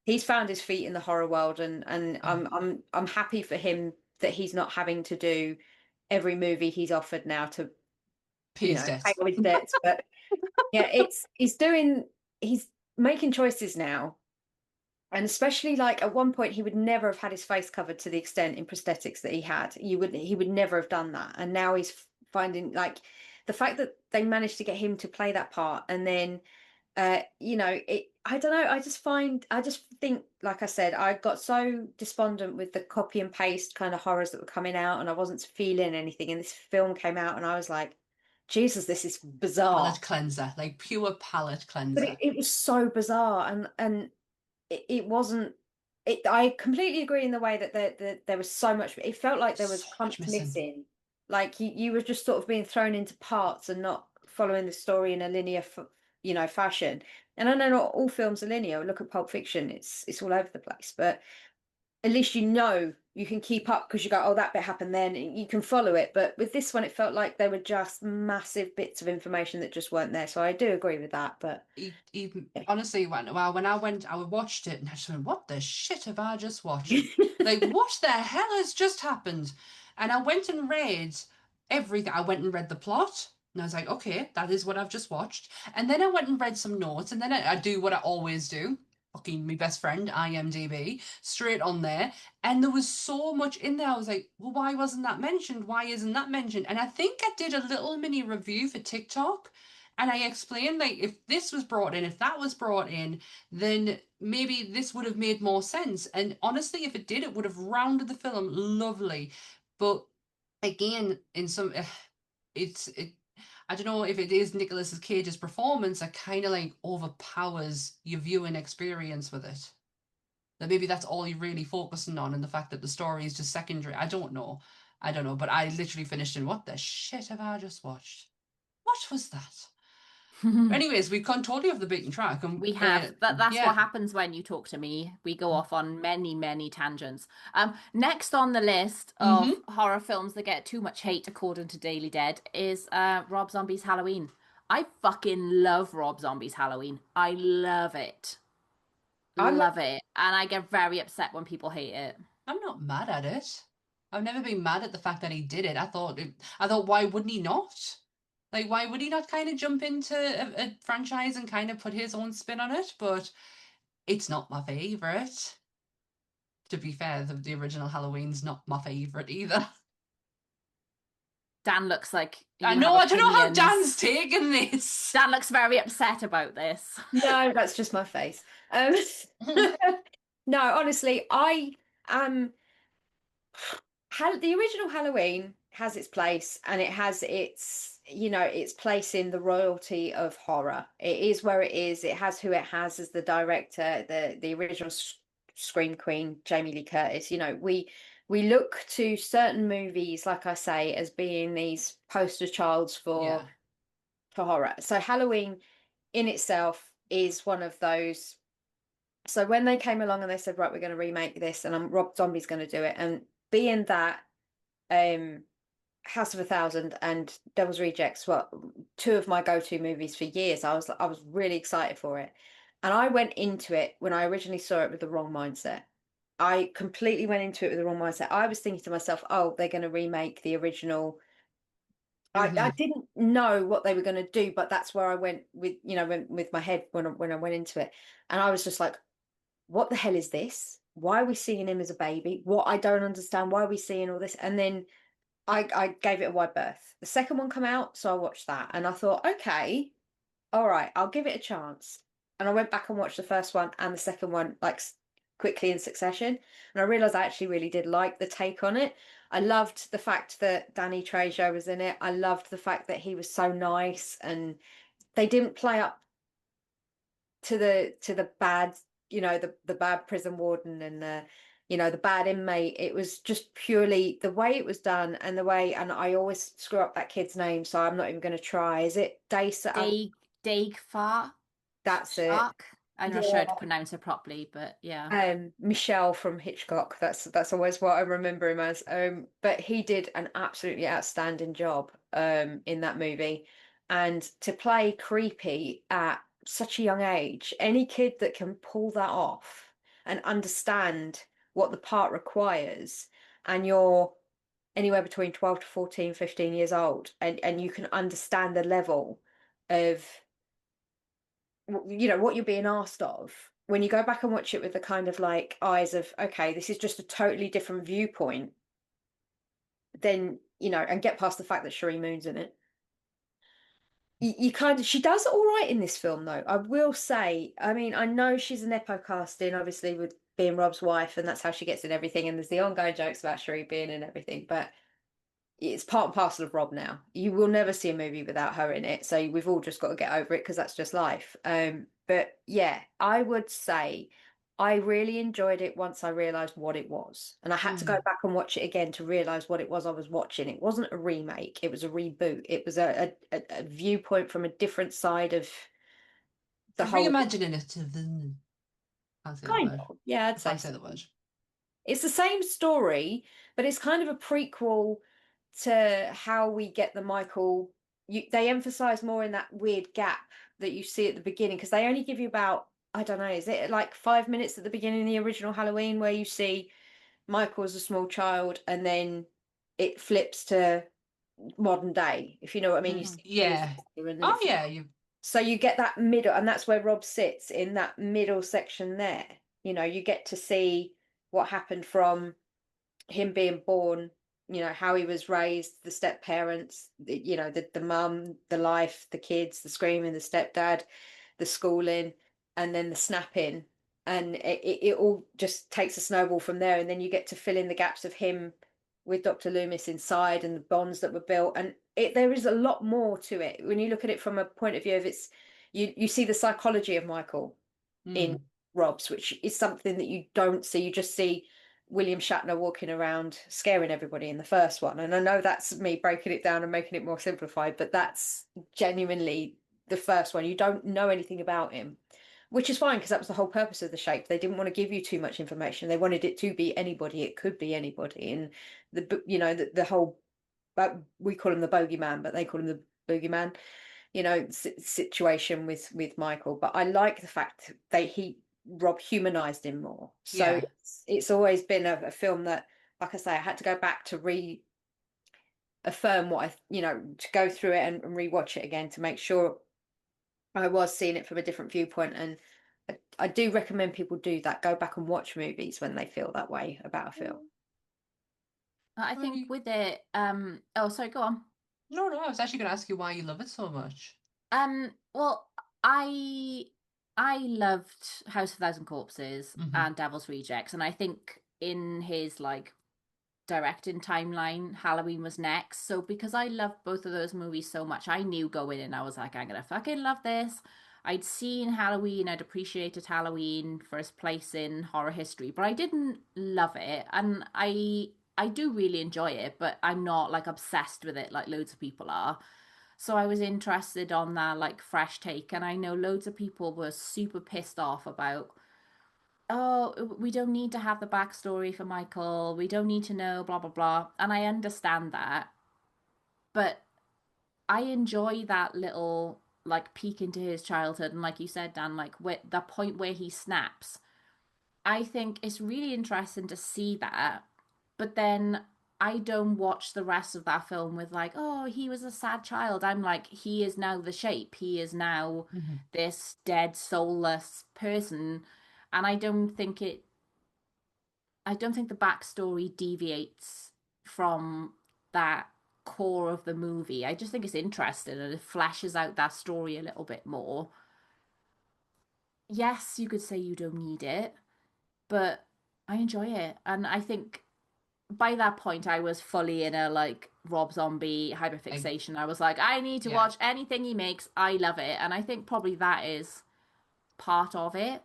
He's found his feet in the horror world, and Oh, I'm happy for him that he's not having to do every movie he's offered now to, you pays know, pay debts. all his debts. But yeah, he's making choices now. And especially, like, at one point he would never have had his face covered to the extent in prosthetics that he had. He would never have done that. And now he's finding, like, the fact that they managed to get him to play that part, and then you know, I don't know, I just think, like I said, I got so despondent with the copy and paste kind of horrors that were coming out, and I wasn't feeling anything. And this film came out and I was like, Jesus, this is bizarre. Palate cleanser, like pure palate But cleanser. it was so bizarre, and it wasn't it. I completely agree in the way that there was so much. It felt like there was So much chunks missing. missing. Like, you were just sort of being thrown into parts and not following the story in a linear, you know, fashion. And I know not all films are linear. Look at Pulp Fiction; it's all over the place. But at least, you know, you can keep up because you go, oh, that bit happened then, and you can follow it. But with this one, it felt like there were just massive bits of information that just weren't there. So I do agree with that. But Even yeah. honestly, when I watched it, and I just went, "What the shit have I just watched? Like, what the hell has just happened?" And I went and read everything. I went and read the plot, and I was like, "Okay, that is what I've just watched." And then I went and read some notes, and then I do what I always do. Fucking my best friend, IMDb, straight on there. And there was so much in there. I was like, well, why wasn't that mentioned? Why isn't that mentioned? And I think I did a little mini review for TikTok, and I explained, like, if this was brought in, if that was brought in, then maybe this would have made more sense. And honestly, if it did, it would have rounded the film lovely. But again, in some, it. I don't know if it is Nicolas Cage's performance that kind of like overpowers your viewing experience with it. That maybe that's all you're really focusing on, and the fact that the story is just secondary. I don't know. I don't know. But I literally finished in, what the shit have I just watched? What was that? Anyways, we've gone totally off the beaten track, and We have that's yeah. what happens when you talk to me. We go off on many, many tangents. Next on the list of Mm-hmm. horror films that get too much hate, according to Daily Dead, is Rob Zombie's Halloween. I fucking love Rob Zombie's Halloween. I love it. I'm Love it. And I get very upset when people hate it. I'm not mad at it. I've never been mad at the fact that he did it. I thought, why wouldn't he not? Like, why would he not kind of jump into a franchise and kind of put his own spin on it? But it's not my favorite. To be fair, the original Halloween's not my favorite either. Dan looks like I you have know, I don't know how Dan's opinions. taken this. Dan looks very upset about this. No, that's just my face. Um, no, honestly, I am. The original Halloween has its place, and it has its, you know, its place in the royalty of horror. It is where it is. It has who it has as the director, the original Scream Queen, Jamie Lee Curtis. You know, we look to certain movies, like I say, as being these poster childs Yeah. for horror. So Halloween in itself is one of those. So when they came along and they said, right, we're going to remake this, and Rob Zombie's going to do it, and being that um House of a Thousand and Devil's Rejects were two of my go-to movies for years, I was really excited for it. And I went into it, when I originally saw it, with the wrong mindset. I completely went into it with the wrong mindset. I was thinking to myself, oh, they're going to remake the original. I Mm-hmm. didn't know what they were going to do, but that's where I went with, you know, with my head when I went into it. And I was just like, what the hell is this? Why are we seeing him as a baby? What, I don't understand. Why are we seeing all this? And then I gave it a wide berth. The second one come out, so I watched that, and I thought, okay, all right, I'll give it a chance. And I went back and watched the first one and the second one, like, quickly in succession, and I realized I actually really did like the take on it. I loved the fact that Danny Trejo was in it. I loved the fact that he was so nice, and they didn't play up to the bad, the bad prison warden and the bad inmate. It was just purely the way it was done and the way, and I always screw up that kid's name, so I'm not even going to try. Is it Daisa? Daig Far That's it. Shark. I'm not sure how to Yeah. pronounce it properly, but yeah. Michelle from Hitchcock. That's always what I remember him as. But he did an absolutely outstanding job in that movie. And to play creepy at such a young age, any kid that can pull that off and understand what the part requires, and you're anywhere between 12 to 14, 15 years old, and you can understand the level of what you're being asked of, when you go back and watch it with the kind of like eyes of, okay, this is just a totally different viewpoint, then and get past the fact that Sheree Moon's in it, you kind of, she does all right in this film, though, I will say. I mean, I know she's an Nepo casting, obviously, with being Rob's wife, and that's how she gets in everything, and there's the ongoing jokes about Sheree being in everything, but it's part and parcel of Rob now. You will never see a movie without her in it. So we've all just got to get over it because that's just life. But yeah, I would say I really enjoyed it once I realized what it was. And I had to go back and watch it again to realize what it was I was watching. It wasn't a remake, it was a reboot. It was a viewpoint from a different side of the whole. Reimagining it to the. Can't say the Kind word. of. Yeah, I'd I say can't so. say the word. It's the same story, but it's kind of a prequel to how we get the Michael. They emphasize more in that weird gap that you see at the beginning, because they only give you about, I don't know, is it like 5 minutes at the beginning of the original Halloween where you see Michael as a small child, and then it flips to modern day, if you know what I mean. You Hmm. see his Yeah. sister, and then Oh yeah. You. so you get that middle, and that's where Rob sits in that middle section there. You get to see what happened from him being born, how he was raised, the step parents, the mum, the life, the kids, the screaming, the stepdad, the schooling, and then the snapping. And it all just takes a snowball from there. And then you get to fill in the gaps of him with Dr. Loomis inside, and the bonds that were built. And there is a lot more to it when you look at it from a point of view of you see the psychology of Michael in Rob's, which is something that you don't see. You just see William Shatner walking around scaring everybody in the first one. And I know that's me breaking it down and making it more simplified, but that's genuinely the first one. You don't know anything about him, which is fine because that was the whole purpose of the shape. They didn't want to give you too much information. They wanted it to be anybody. It could be anybody. And the whole, we call him the bogeyman, but they call him the boogeyman, situation with Michael. But I like the fact that Rob humanized him more. So Yeah. it's always been a film that, like I say, I had to go back to reaffirm what to go through it and rewatch it again to make sure I was seeing it from a different viewpoint. And I do recommend people do that. Go back and watch movies when they feel that way about a film. I think Right. with it, oh, sorry, go on. No, no. I was actually going to ask you why you love it so much. Well, I I loved House of Thousand Corpses Hmm. and Devil's Rejects, and I think in his like directing timeline, Halloween was next. So because I loved both of those movies so much, I knew going in, I was like, I'm gonna fucking love this. I'd seen Halloween, I'd appreciated Halloween first place in horror history, but I didn't love it, and I do really enjoy it, but I'm not like obsessed with it like loads of people are. So I was interested on that like fresh take, and I know loads of people were super pissed off about, oh, we don't need to have the backstory for Michael. We don't need to know blah blah blah. And I understand that, but I enjoy that little like peek into his childhood, and like you said, Dan, like the point where he snaps. I think it's really interesting to see that, but then I don't watch the rest of that film with like, oh, he was a sad child. I'm like, he is now the shape. He is now Hmm. this dead, soulless person. And I don't think the backstory deviates from that core of the movie. I just think it's interesting and it flashes out that story a little bit more. Yes, you could say you don't need it, but I enjoy it. And I think by that point I was fully in a like Rob Zombie I, hyperfixation. I was like, I need to yeah. watch anything he makes. I love it. And I think probably that is part of it.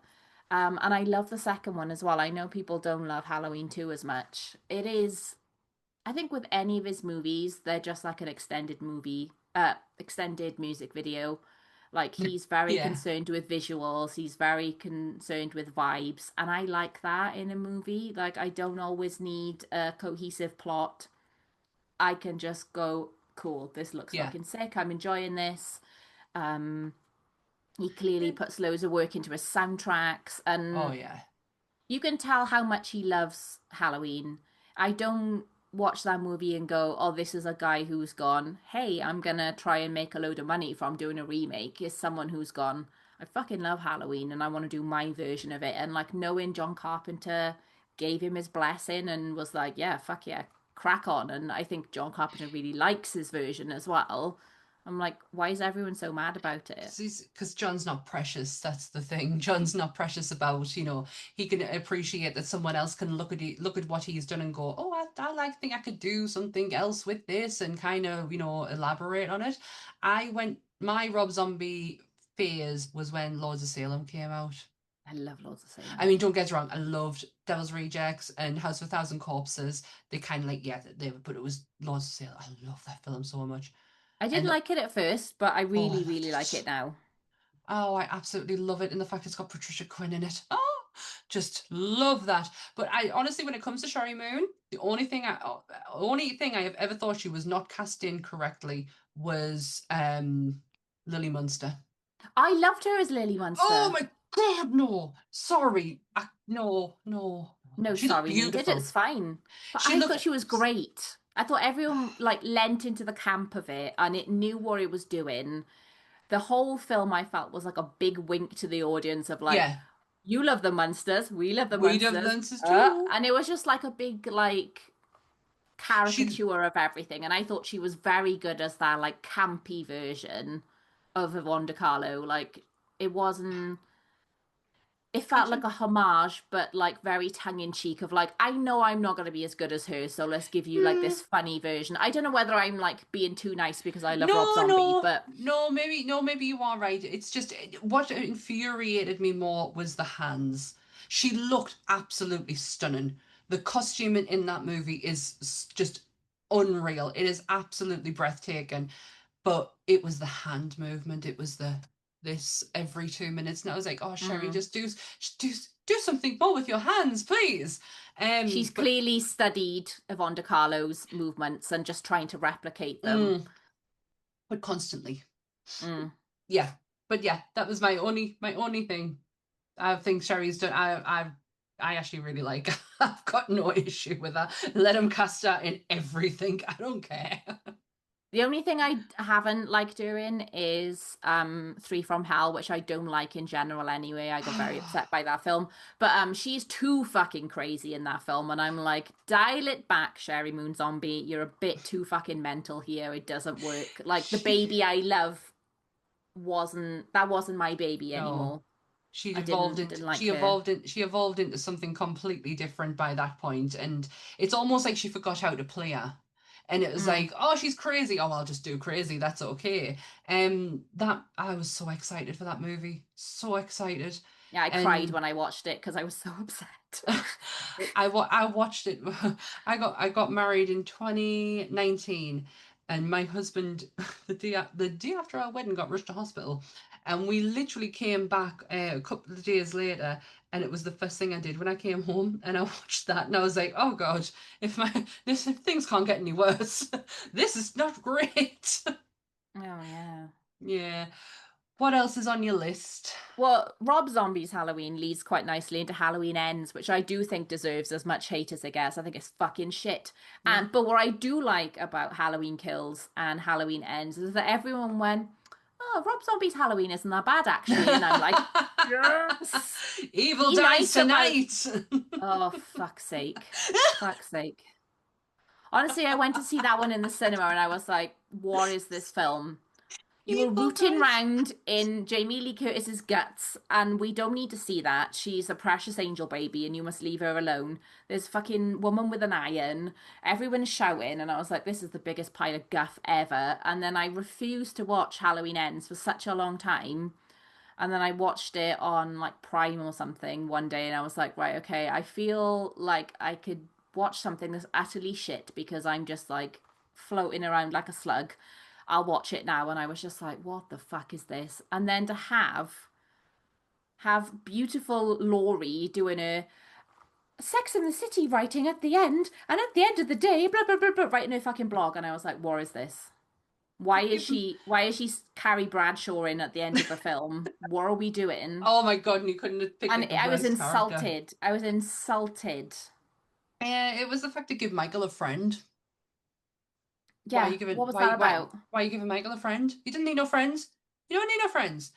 And I love the second one as well. I know people don't love Halloween 2 as much. It is, I think with any of his movies, they're just like an extended music video. Like he's very Yeah. concerned with visuals, he's very concerned with vibes, and I like that in a movie. Like I don't always need a cohesive plot. I can just go, cool, this looks Yeah. fucking sick. I'm enjoying this. Um, he clearly puts loads of work into his soundtracks, Oh and yeah. you can tell how much he loves Halloween. I don't watch that movie and go, oh, this is a guy who's gone, hey, I'm gonna try and make a load of money from doing a remake. Is someone who's gone, I fucking love Halloween and I want to do my version of it. And like knowing John Carpenter gave him his blessing and was like, yeah, fuck yeah, crack on. And I think John Carpenter really likes his version as well. I'm like, why is everyone so mad about it? Because John's not precious. That's the thing. John's not precious about, he can appreciate that someone else can look at what he's done and go, oh, I like think I could do something else with this and kind of, elaborate on it. My Rob Zombie phase was when Lords of Salem came out. I love Lords of I Salem. mean, don't get me wrong, I loved Devil's Rejects and House of a Thousand Corpses. They kind of like, yeah, but it was Lords of Salem. I love that film so much. I didn't And like it at first, but I really, oh, really like it now. oh, I absolutely love it. And the fact it's got Patricia Quinn in it. Oh, just love that. But I honestly, when it comes to Sherry Moon, the only thing I have ever thought she was not cast in correctly was Lily Munster. I loved her as Lily Oh Munster. my God, no. Sorry. No, no. No, She looked sorry, needed. It's beautiful. fine. But She I looked thought she was great. I thought everyone like lent into the camp of it and it knew what it was doing. The whole film I felt was like a big wink to the audience of like, yeah. you love the Munsters, we love the We'd have Munsters. lenses too. And it was just like a big like She caricature of everything. And I thought she was very good as that like campy version of Yvonne De Carlo. Like it wasn't, it I felt like don't a homage, but like very tongue in cheek of like, I know I'm not going to be as good as her, so let's give you like mm, this funny version. I don't know whether I'm like being too nice because I love Rob no, Zombie, no, but no, maybe, no, maybe you are right. It's just what infuriated me more was the hands. She looked absolutely stunning. The costume in that movie is just unreal. It is absolutely breathtaking. But it was the hand movement. It was the this every 2 minutes, and I was like, oh, Sherry, mm, just do something more with your hands, please. she's But clearly studied Yvonne De Carlo's movements and just trying to replicate them. mm, but constantly, Mm. yeah. But yeah, that was my only thing. I think Sherry's done. I actually really like. I've got no issue with that. Let him cast her in everything. I don't care. The only thing I haven't liked doing is Three from Hell, which I don't like in general anyway. I got very upset by that film. But she's too fucking crazy in that film and I'm like, dial it back, Sherry Moon Zombie. You're a bit too fucking mental here. It doesn't work. Like the she baby I love wasn't my baby no. anymore. She'd I evolved didn't into like her. she evolved into something completely different by that point, and it's almost like she forgot how to play her. And it was Mm. like, oh, she's crazy. Oh, I'll just do crazy. That's okay. That I was so excited for that movie. So excited. Yeah, I cried And when I watched it because I was so upset. I watched it. I got married in 2019, and my husband the day after our wedding got rushed to hospital, and we literally came back a couple of days later, and it was the first thing I did when I came home, and I watched that, and I was like, oh God, if things can't get any worse, this is not great. Oh yeah. Yeah. What else is on your list? Well, Rob Zombie's Halloween leads quite nicely into Halloween Ends, which I do think deserves as much hate as it gets. I think it's fucking shit. Yeah. But what I do like about Halloween Kills and Halloween Ends is that everyone went, "Oh, Rob Zombie's Halloween isn't that bad actually," and I'm like, "Yes, Evil be dies nice about." tonight. Oh, fuck's sake, fuck's sake. Honestly, I went to see that one in the cinema and I was like, "What is this film?" You were Evil rooting Dead. round in Jamie Lee Curtis's guts, and we don't need to see that. She's a precious angel baby, and you must leave her alone. There's fucking woman with an iron. Everyone's shouting, and I was like, this is the biggest pile of guff ever. And then I refused to watch Halloween Ends for such a long time. And then I watched it on like Prime or something one day, and I was like, right, okay, I feel like I could watch something that's utterly shit because I'm just like floating around like a slug. I'll watch it now. And I was just like, what the fuck is this? And then to have beautiful Laurie doing a Sex in the City writing at the end, and at the end of the day, blah blah blah blah, writing her fucking blog, and I was like, what is this? Why is she Carrie Bradshaw in at the end of the film? What are we doing? Oh my god, and you couldn't have picked And like the I was worst character. insulted. I was insulted. It was the fact to give Michael a friend. Why are Yeah, you giving what was that about? why are you giving Michael a friend? You didn't need no friends. You don't need no friends.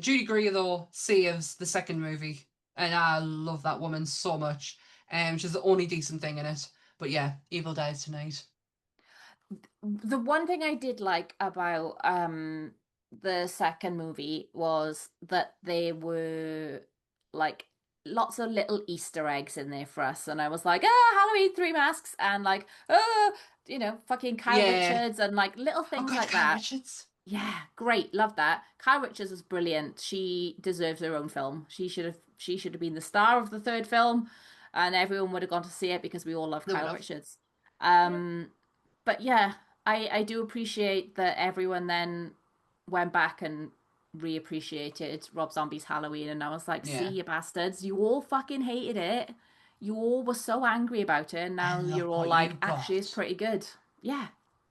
Judy Greer though saves the second movie, and I love that woman so much. She's the only decent thing in it. But yeah, Evil Dead tonight. The one thing I did like about the second movie was that they were like lots of little Easter eggs in there for us, and I was like, Halloween Three Masks, and like, fucking Kyle Yeah. Richards, and like little Oh things God, like Carl that. Richards. Yeah, great, love that. Kyle Richards was brilliant. She deserves her own film. She should have been the star of the third film, and everyone would have gone to see it because we all love They would Kyle have. Richards. Yeah. But yeah, I do appreciate that everyone then went back and reappreciated Rob Zombie's Halloween, and I was like, see Yeah. you bastards, you all fucking hated it. You all were so angry about it, and now And you're look all what you like, actually, it's got. pretty good. Yeah.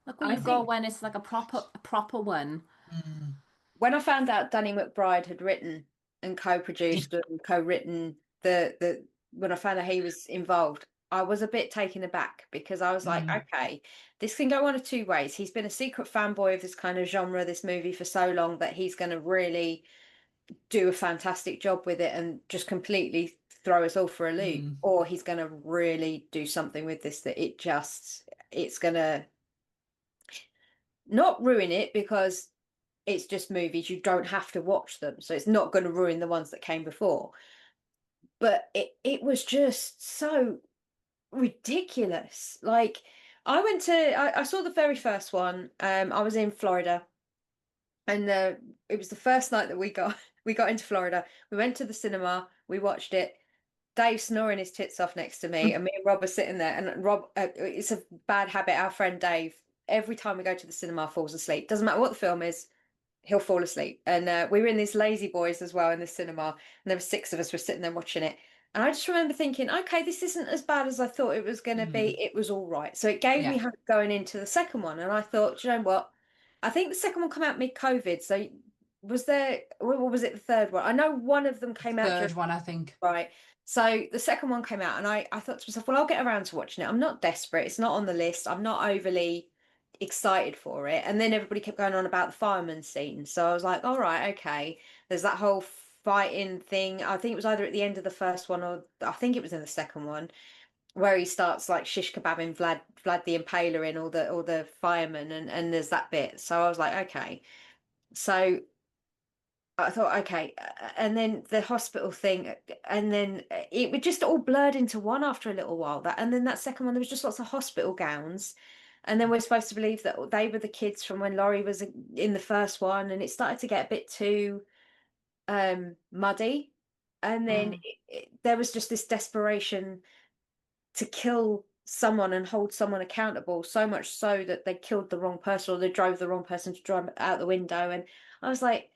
Look what I you got think when it's like a proper one. Mm. when I found out Danny McBride had written and co-produced and co-written the when I found out he was involved, I was a bit taken aback because I was like, Mm. okay, this can go one of two ways. He's been a secret fanboy of this kind of genre, this movie for so long that he's going to really do a fantastic job with it and just completely throw us all for a loop, Mm. or he's going to really do something with this that it's going to not ruin it because it's just movies. You don't have to watch them. So it's not going to ruin the ones that came before. But it was just so ridiculous. Like I saw the very first one. I was in Florida and it was the first night that we got into Florida. We went to the cinema, we watched it. Dave snoring his tits off next to me, and me and Rob are sitting there. And Rob, it's a bad habit. Our friend Dave, every time we go to the cinema, falls asleep. Doesn't matter what the film is, he'll fall asleep. And we were in these lazy boys as well in the cinema, and there were six of us were sitting there watching it. And I just remember thinking, okay, this isn't as bad as I thought it was going to Mm. be. It was all right. So it gave me Yeah. hope going into the second one. And I thought, you know what? I think the second one came out mid-COVID. So was there, or was it the third one? I know one of them came out Third during, one, I think. right. So the second one came out, and I thought to myself, well, I'll get around to watching it. I'm not desperate. It's not on the list. I'm not overly excited for it. And then everybody kept going on about the fireman scene. So I was like, all right, okay. There's that whole fighting thing. I think it was either at the end of the first one or I think it was in the second one where he starts like shish kebabbing Vlad the Impaler in all the firemen and there's that bit. So I was like, okay. So I thought, okay, and then the hospital thing, and then it would just all blurred into one after a little while. That, and then that second one, there was just lots of hospital gowns, and then we're supposed to believe that they were the kids from when Laurie was in the first one, and it started to get a bit too muddy, and then Mm. there was just this desperation to kill someone and hold someone accountable, so much so that they killed the wrong person or they drove the wrong person to drive out the window. And I was like,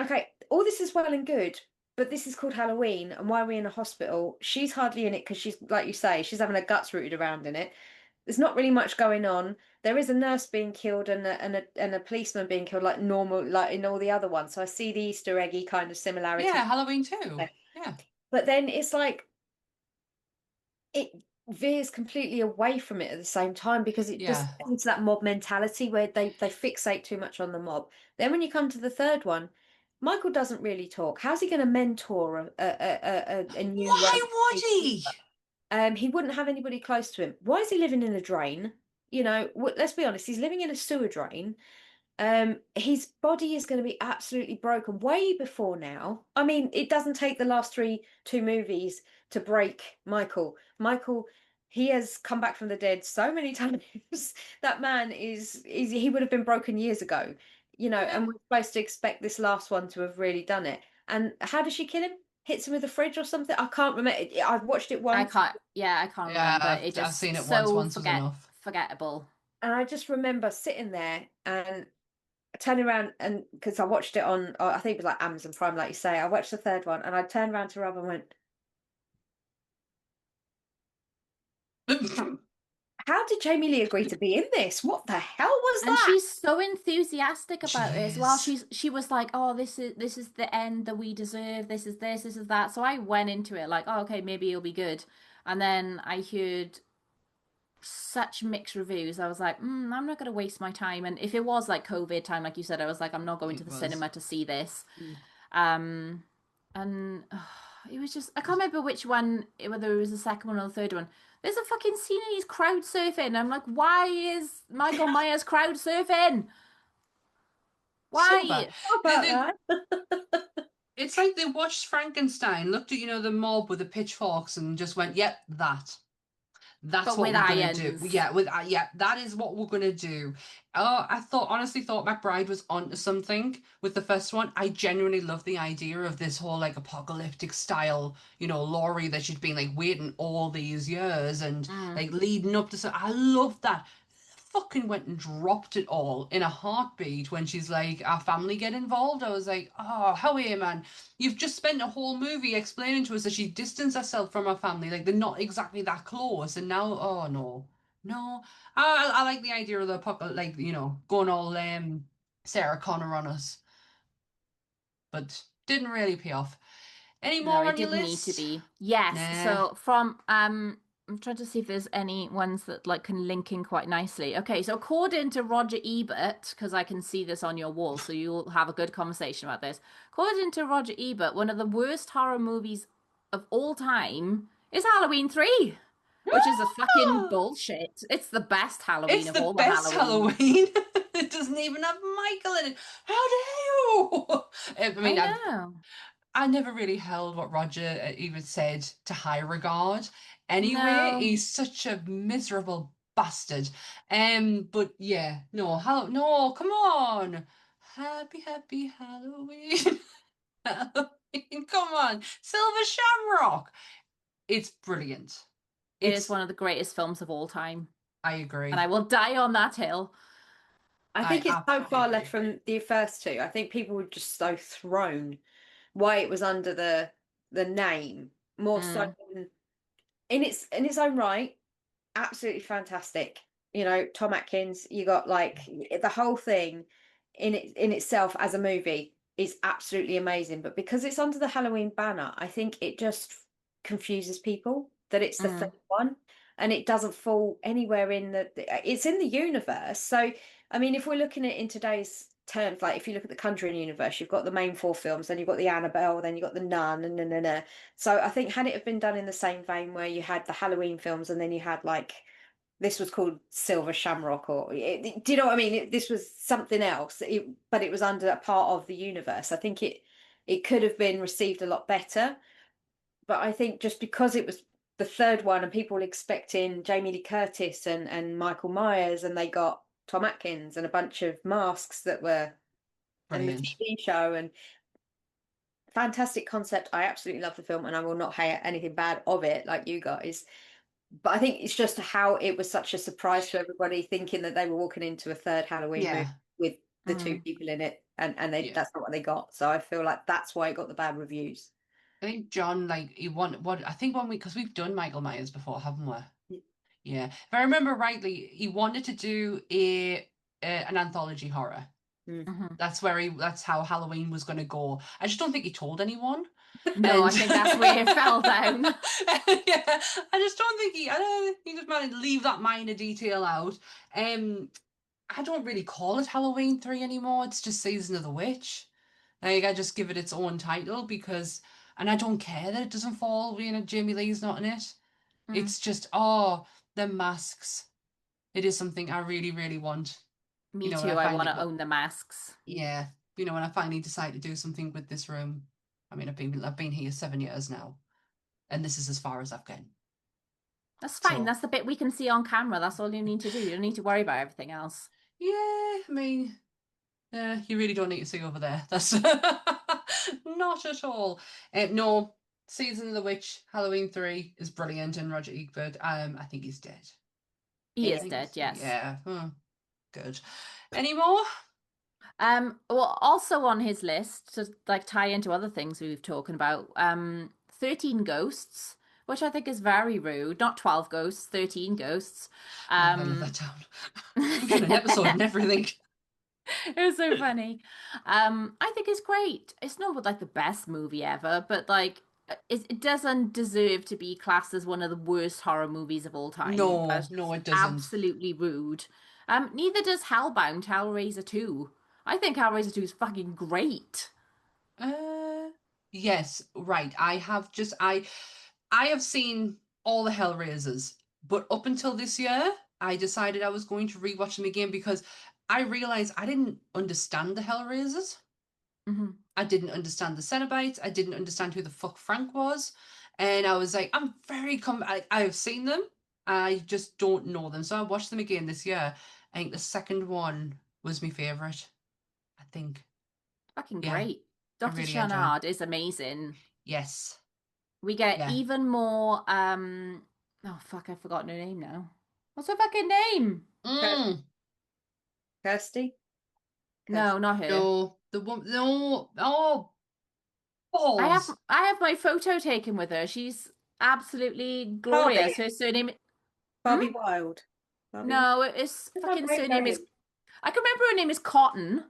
okay, all this is well and good, but this is called Halloween, and why are we in a hospital? She's hardly in it because she's, like you say, she's having her guts rooted around in it. There's not really much going on. There is a nurse being killed and a policeman being killed like normal, like in all the other ones. So I see the Easter eggy kind of Yeah, similarities. Halloween too. Yeah. But then it's like it veers completely away from it at the same time because it just Yeah. into that mob mentality where they fixate too much on the mob. Then when you come to the third one, Michael doesn't really talk. How's he going to mentor a new Why would people? he? He wouldn't have anybody close to him. Why is he living in a drain? You know, let's be honest, he's living in a sewer drain. His body is going to be absolutely broken way before now. I mean, it doesn't take the last two movies to break Michael. Michael, he has come back from the dead so many times. That man is he would have been broken years ago, Yeah. and we're supposed to expect this last one to have really done it. And how does she kill him? Hits him with a fridge or something? I can't remember. I've watched it I once. can't, yeah, I can't Yeah, remember. It I've seen just it once. so Once was enough. forgettable. And I just remember sitting there and turning around, and because I watched it on, I think it was like Amazon Prime, like you say, I watched the third one and I turned around to Rob and went, how did Jamie Lee agree to be in this? What the hell was And that? she's so enthusiastic She about it as well. is. She was like, "Oh, this is the end that we deserve. This is that." So I went into it like, "Oh, okay, maybe it'll be good." And then I heard such mixed reviews. I was like, I'm not going to waste my time. And if it was like COVID time, like you said, I was like, I'm not going to It the was. cinema to see this. Mm. Um, and it was just, I can't remember which one, whether it was the second one or the third one. There's a fucking scene and he's crowd surfing. I'm like, why is Michael Myers crowd surfing? So bad. Why? How They, about that? it's like they watched Frankenstein, looked at, the mob with the pitchforks and just went, yep, that. That's But what with we're gonna do. irons. Yeah, yeah, that is what we're gonna do. Oh, honestly thought McBride was onto something with the first one. I genuinely love the idea of this whole like apocalyptic style, Laurie that she'd been like waiting all these years and Mm. like leading up to. So I love that. Fucking went and dropped it all in a heartbeat when she's like, our family get involved. I was like, oh, how are you, man? You've just spent a whole movie explaining to us that she distanced herself from her family, like they're not exactly that close, and now, oh no, no. I like the idea of the apocalypse, like going all Sarah Connor on us, but didn't really pay off. Any No, more it on your didn't need to list? be. Yes. Nah. So from I'm trying to see if there's any ones that like can link in quite nicely. Okay, so according to Roger Ebert, because I can see this on your wall, so you'll have a good conversation about this. According to Roger Ebert, one of the worst horror movies of all time is Halloween 3, which is a fucking bullshit. It's the best Halloween It's of the all the best Halloweens. Halloween. It doesn't even have Michael in it. How dare you? I I mean, know. I never really held what Roger even said to high regard. Anyway, No. he's such a miserable bastard. But yeah, no, no, come on. Happy Halloween. Halloween, come on. Silver Shamrock. It's brilliant. It is It's, one of the greatest films of all time, I and I agree. will die on that hill. I I think it's so absolutely far left agree. from the first two. I think people were just so thrown why it was under the name more so Mm, in its own right. Absolutely fantastic. Tom Atkins, you got like the whole thing in itself as a movie is absolutely amazing. But because it's under the Halloween banner, I think it just confuses people that it's the third mm, one and it doesn't fall anywhere in it's in the universe. So, I mean, if we're looking at it in today's terms, like if you look at the Conjuring universe, you've got the main four films, then you've got the Annabelle, then you've got the Nun, and. So I think had it have been done in the same vein where you had the Halloween films and then you had like this was called Silver Shamrock, or do you know what I mean? This was something else, but it was under a part of the universe. I think it could have been received a lot better, but I think just because it was the third one and people were expecting Jamie Lee Curtis and Michael Myers, and they got Tom Atkins and a bunch of masks that were and the Brilliant. TV show and fantastic concept. I absolutely love the film, and I will not hate anything bad of it, like you guys. But I think it's just how it was such a surprise to everybody, thinking that they were walking into a third Halloween movie Yeah, with the two mm. people in it, and yeah. that's not what they got. So I feel like that's why it got the bad reviews. I think John, like, he wanted what I think when because we've done Michael Myers before, haven't we? Yeah. If I remember rightly, he wanted to do an anthology horror. Mm. Mhm. That's how Halloween was going to go. I just don't think he told anyone. No, And I think that's where it fell down. yeah, I just don't think I don't he just managed to leave that minor detail out. Um, I don't really call it Halloween 3 anymore. It's just Season of the Witch. Like I just give it its own title because, and I don't care that it doesn't fall. Jamie Lee's not in it. Mm. It's just, oh, the masks. It is something I really, really want. Me When I too. I want finally, to own the masks. yeah, when I finally decide to do something with this room. I mean, I've been here 7 years now, and this is as far as I've gone. That's fine. So That's the bit we can see on camera. That's all you need to do. You don't need to worry about everything else. yeah, I mean, you really don't need to see over there. That's not at all. No, Season of the Witch, Halloween 3 is brilliant, and Roger Ebert, I think he's dead. He I is think dead, he's, yes. yeah, good. Any more? Well, also on his list to like tie into other things we've talking about, 13 Ghosts, which I think is very rude. Not 12 ghosts, 13 ghosts. Oh, I love that Um, town. We got an episode it and everything. was so funny. I think it's great. It's not like the best movie ever, but like it doesn't deserve to be classed as one of the worst horror movies of all time. No, That's no, just it doesn't. absolutely rude. Neither does Hellbound, Hellraiser 2. I think Hellraiser 2 is fucking great. Uh, yes, right. I have seen all the Hellraisers, but up until this year, I decided I was going to rewatch them again because I realized I didn't understand the Hellraisers. Hmm. I didn't understand the Cenobites. I didn't understand who the fuck Frank was. And I was like, I've seen them. I just don't know them. So I watched them again this year. I think the second one was my favorite. I think. Fucking Yeah, great. I Dr. really enjoyed. Channard is amazing. Yes. We get Yeah. even more oh fuck, I've forgotten her name now. What's her fucking name? Mm. Kirsty? No, Kirsty. not her. No, the one. No. Oh, I have balls. I have my photo taken with her. She's absolutely Barbie. glorious. Her surname. Hmm? Barbie Wild. Barbie Wild. No, it's Where's my fucking brain surname is. going? I can remember her name is Cotton.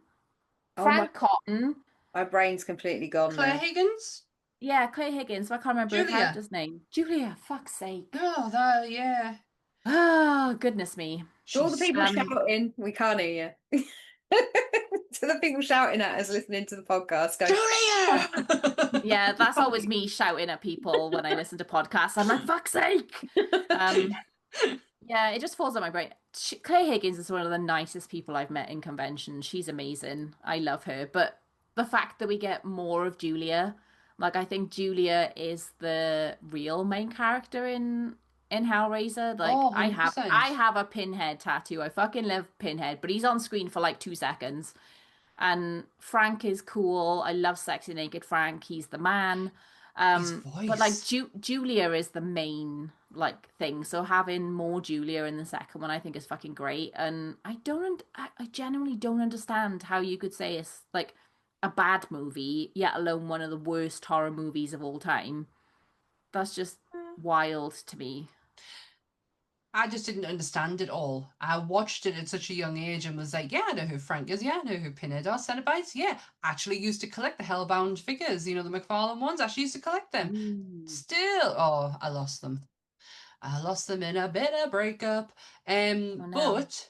Oh Frank Cotton. my brain's completely gone Claire now. Higgins. Yeah, Clay Higgins. But I can't remember her Julia. character's name. Julia. Fuck's sake. Oh, that. Yeah. Oh, goodness me. To all the She's. people shouting, we can't hear you. To the people shouting at us listening to the podcast, go, Julia. Yeah, that's always me shouting at people when I listen to podcasts. I'm like, fuck's sake. Um, yeah, it just falls on my brain. Clay Higgins is one of the nicest people I've met in convention. She's amazing. I love her. But the fact that we get more of Julia, like I think Julia is the real main character in Hellraiser. Like Oh, I 100%. have a Pinhead tattoo. I fucking love Pinhead, but he's on screen for like 2 seconds. And Frank is cool. I love Sexy Naked Frank. He's the man. His But like voice. Julia is the main like thing. So having more Julia in the second one, I think is fucking great. And I genuinely don't understand how you could say it's like a bad movie, yet alone one of the worst horror movies of all time. That's just wild to me. I just didn't understand it all. I watched it at such a young age and was like, yeah, I know who Frank is. Yeah, I know who Pinhead are. Cenobites. Yeah, actually used to collect the Hellbound figures. The McFarlane ones. Actually used to collect them. Ooh. Still, oh, I lost them. I lost them in a bitter breakup. Oh no. But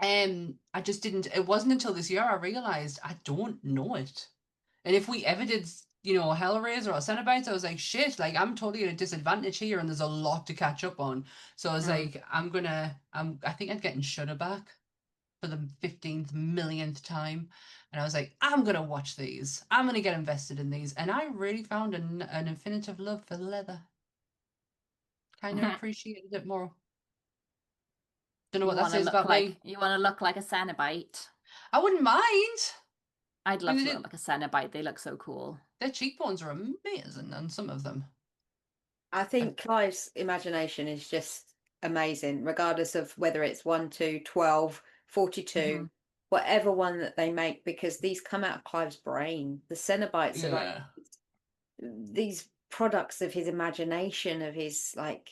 I just didn't. It wasn't until this year I realized I don't know it. And if we ever did, Hellraiser or Cenobites, I was like, shit, like I'm totally at a disadvantage here, and there's a lot to catch up on. So I was Mm. like, I think I'm getting Shudder back for the 15th millionth time, and I was like, I'm gonna watch these. I'm gonna get invested in these, and I really found an infinitive love for the leather. Kind of appreciated it more. Don't know what that says about me. You want to look like a Cenobite. I wouldn't mind. I'd I love mean, to look like a Cenobite. They look so cool. their cheekbones are amazing on some of them. I But think Clive's imagination is just amazing, regardless of whether it's 1, 2, 12, 42, Hmm. whatever one that they make, because these come out of Clive's brain. The Cenobites are like yeah. these products of his imagination, of his like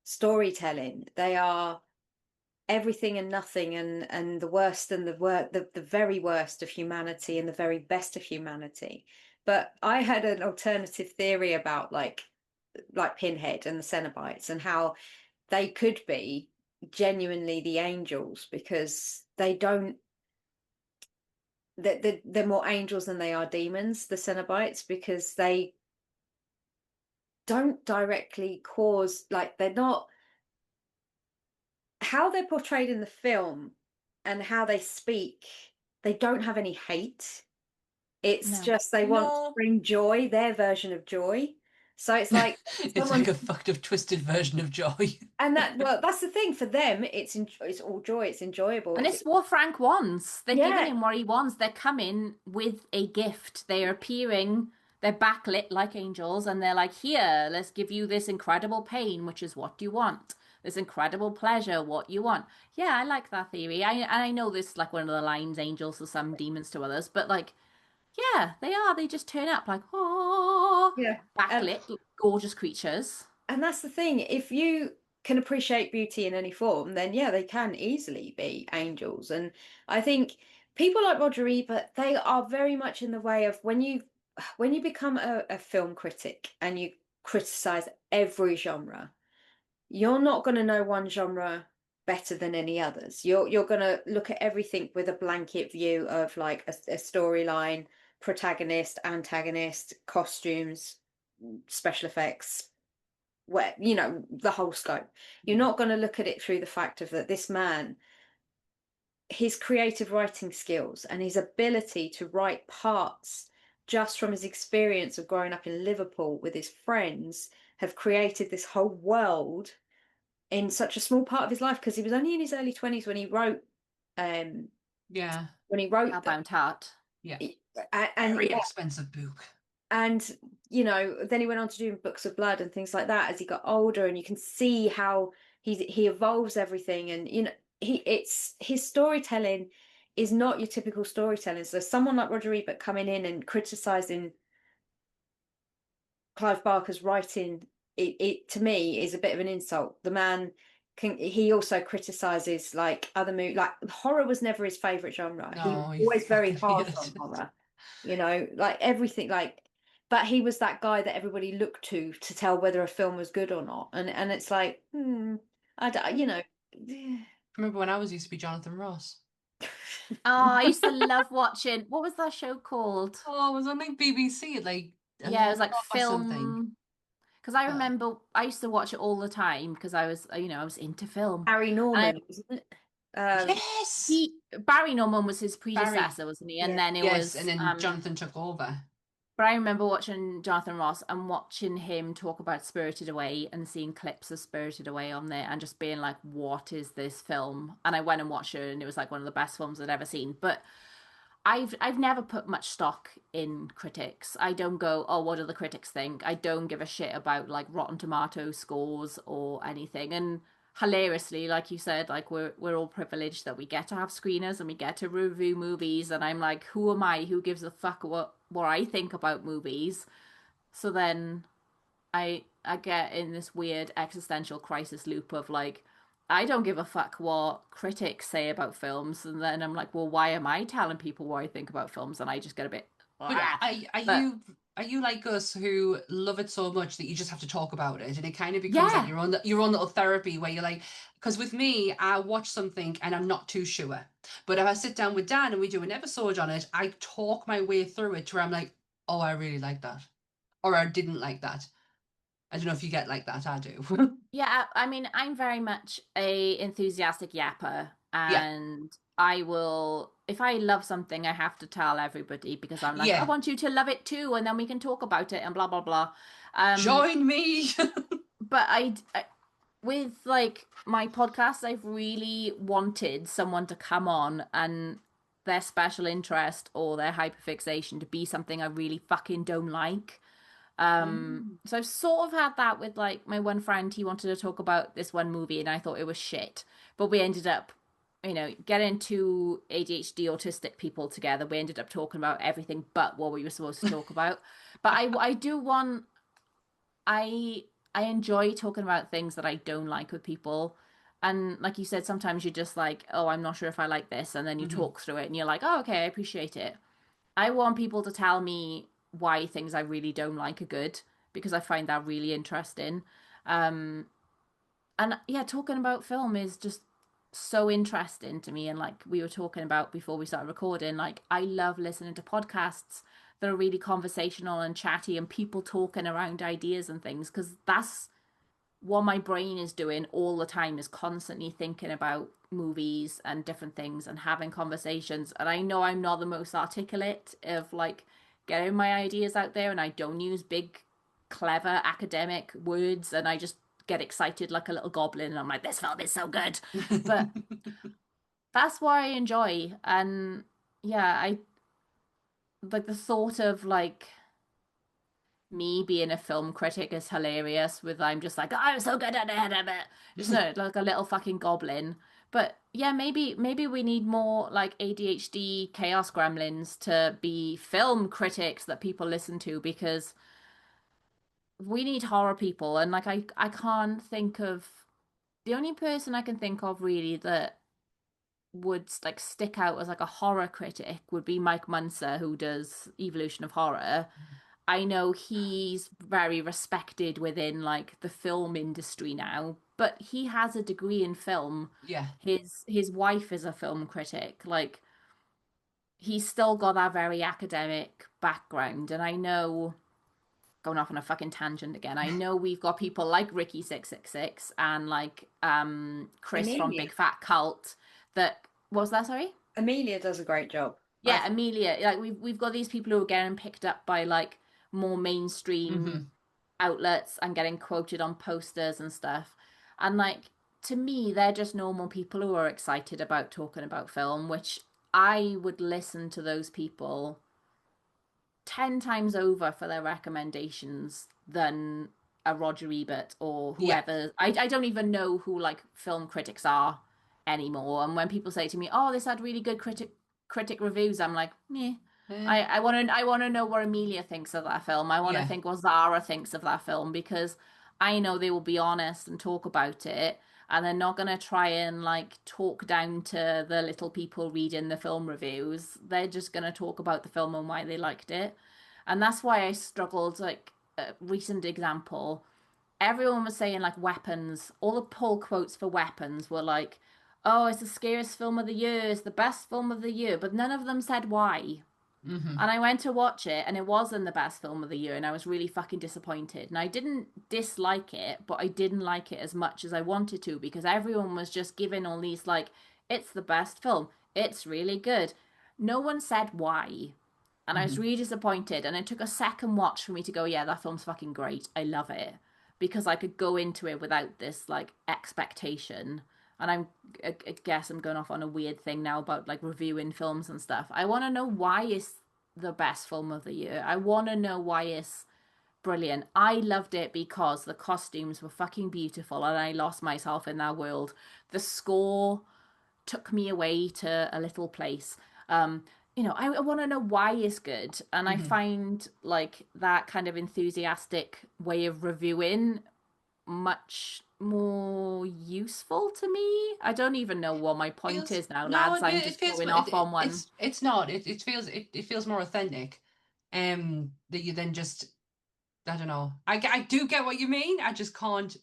storytelling. They are everything and nothing, and the worst and the very worst of humanity and the very best of humanity. But I had an alternative theory about like Pinhead and the Cenobites and how they could be genuinely the angels, because they don't they're more angels than they are demons, the Cenobites, because they don't directly cause, like, they're not, how they're portrayed in the film and how they speak, they don't have any hate. It's No. just they want to No. bring joy, their version of joy. So it's like It's like someone, a fucked up, twisted version of joy. and that, well, that's the thing for them. It's all joy. It's enjoyable. And it's what Frank wants. They're giving Yeah, him what he wants. They're coming with a gift. They're appearing, they're backlit like angels, and they're like, here, let's give you this incredible pain, which is what you want. This incredible pleasure, what you want. Yeah, I like that theory. I know this is like one of the lines, angels to some, demons to others, but like, yeah, they are. They just turn up like, oh, yeah. backlit, gorgeous creatures. And that's the thing. If you can appreciate beauty in any form, then yeah, they can easily be angels. And I think people like Roger Ebert, they are very much in the way of when you become a film critic and you criticize every genre, you're not going to know one genre better than any others. You're going to look at everything with a blanket view of like a storyline, protagonist, antagonist, costumes, special effects, where the whole scope. You're not going to look at it through the fact of that this man, his creative writing skills and his ability to write parts just from his experience of growing up in Liverpool with his friends have created this whole world in such a small part of his life, because he was only in his early 20s um Yeah. when he wrote them. Hellbound Heart. Yeah. And Very expensive book. and then he went on to do books of blood and things like that as he got older, and you can see how he evolves everything. And it's his storytelling is not your typical storytelling. So someone like Roger Ebert coming in and criticizing Clive Barker's writing, it to me is a bit of an insult. The man he also criticizes like other movies. Like horror was never his favorite genre. He was No, he always very fucking harsh hated on it. horror, like everything, like, but he was that guy that everybody looked to tell whether a film was good or not. And it's like, I don't, Remember when I was used to be Jonathan Ross? Oh, I used to love watching, what was that show called? Oh, it was on like BBC at like Yeah, it was 11 like o'clock or something. film. Because I But remember I used to watch it all the time because I was into film. Harry And Norman, wasn't it? yes, he Barry Norman was his Barry. predecessor, wasn't he? And Yeah. then it Yes, and was then Jonathan took over. but I remember watching Jonathan Ross and watching him talk about Spirited Away and seeing clips of Spirited Away on there and just being like, what is this film? And I went and watched it and it was like one of the best films I'd ever seen. But I've never put much stock in critics. I don't go, oh, what do the critics think? I don't give a shit about like Rotten Tomato scores or anything. And hilariously, like you said, like we're all privileged that we get to have screeners and we get to review movies. And I'm like, who am I? Who gives a fuck what I think about movies? So then I get in this weird existential crisis loop of like, I don't give a fuck what critics say about films, and then I'm like, well, why am I telling people what I think about films? And I just get a bit, But ah. are But you like us who love it so much that you just have to talk about it, and it kind of becomes like yeah, your own little therapy where you're like, because with me, I watch something and I'm not too sure, but if I sit down with Dan and we do an episode on it, I talk my way through it to where I'm like, oh, I really like that, or I didn't like that. I don't know if you get like that. I do. yeah. I mean, I'm very much a enthusiastic yapper, Yeah, and I will, if I love something, I have to tell everybody because I'm like, I yeah. want you to love it too, and then we can talk about it and blah blah blah. Um, Join me. but with like my podcast, I've really wanted someone to come on and their special interest or their hyperfixation to be something I really fucking don't like. Mm. So I've sort of had that with like my one friend. He wanted to talk about this one movie and I thought it was shit. But we ended up, getting two ADHD autistic people together. We ended up talking about everything but what we were supposed to talk about. But I do want I I enjoy talking about things that I don't like with people. And like you said, sometimes you're just like, oh, I'm not sure if I like this. And then you Hmm. talk through it and you're like, oh, okay, I appreciate it. I want people to tell me why things I really don't like are good because I find that really interesting. Um, and yeah, talking about film is just so interesting to me. And like we were talking about before we started recording, like I love listening to podcasts that are really conversational and chatty and people talking around ideas and things because that's what my brain is doing all the time is constantly thinking about movies and different things and having conversations. And I know I'm not the most articulate of like getting my ideas out there, and I don't use big, clever academic words, and I just get excited like a little goblin, and I'm like, this film is so good. But that's what I enjoy. And yeah, I like the thought of like me being a film critic is hilarious with I'm just like, oh, I'm so good at it. Just like a little fucking goblin. But yeah, maybe we need more like ADHD chaos gremlins to be film critics that people listen to, because we need horror people. And like I can't think of the only person I can think of really that would like stick out as like a horror critic would be Mike Munster, who does Evolution of Horror. I know he's very respected within like the film industry now, but he has a degree in film. Yeah. His wife is a film critic. Like he's still got that very academic background. And I know, going off on a fucking tangent again, I know we've got people like Ricky 666 and like Chris from Amelia. Big Fat Cult that what was that, sorry? Amelia does a great job. Yeah, Amelia. Like we've got these people who are getting picked up by like more mainstream outlets and getting quoted on posters and stuff. And like to me, they're just normal people who are excited about talking about film, which I would listen to those people 10 times over for their recommendations than a Roger Ebert or Yeah. whoever. I don't even know who like film critics are anymore. And when people say to me, "Oh, this had really good critic reviews," I'm like, "Meh." I want to know what Amelia thinks of that film. I want to Yeah. think what Zara thinks of that film, because I know they will be honest and talk about it, and they're not going to try and like talk down to the little people reading the film reviews. They're just going to talk about the film and why they liked it. And that's why I struggled. Like a recent example, everyone was saying like Weapons, all the pull quotes for Weapons were like, oh, it's the scariest film of the year, it's the best film of the year, but none of them said why. And I went to watch it, and it wasn't the best film of the year, and I was really fucking disappointed. And I didn't dislike it, but I didn't like it as much as I wanted to, because everyone was just giving all these like, it's the best film, it's really good. No one said why. And I was really disappointed. And it took a second watch for me to go, yeah, that film's fucking great. I love it. Because I could go into it without this like expectation. And I guess I'm going off on a weird thing now about like reviewing films and stuff. I want to know why it's the best film of the year. I want to know why it's brilliant. I loved it because the costumes were fucking beautiful and I lost myself in that world. The score took me away to a little place. Um, I want to know why it's good. And I find like that kind of enthusiastic way of reviewing much more useful to me. I don't even know what my point Feels is now, no, lads. I'm it just feels going off on one. it's not. It feels it feels more authentic. That you then just I don't know. I do get what you mean. I just can't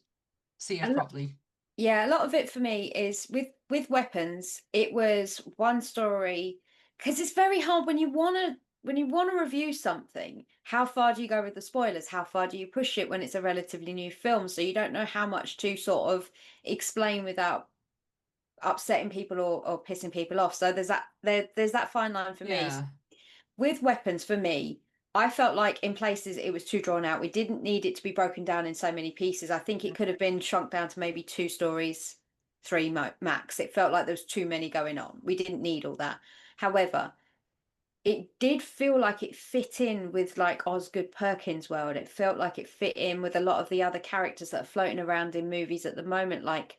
see it And properly. yeah, a lot of it for me is with Weapons. It was one story, because it's very hard when you want to review something. How far do you go with the spoilers? How far do you push it when it's a relatively new film? So you don't know how much to sort of explain without upsetting people or pissing people off. So there's that fine line for me. Yeah. With Weapons, for me, I felt like in places it was too drawn out. We didn't need it to be broken down in so many pieces. I think it could have been shrunk down to maybe two stories, three max. It felt like there was too many going on. We didn't need all that. However, it did feel like it fit in with like Osgood Perkins' world. It felt like it fit in with a lot of the other characters that are floating around in movies at the moment. Like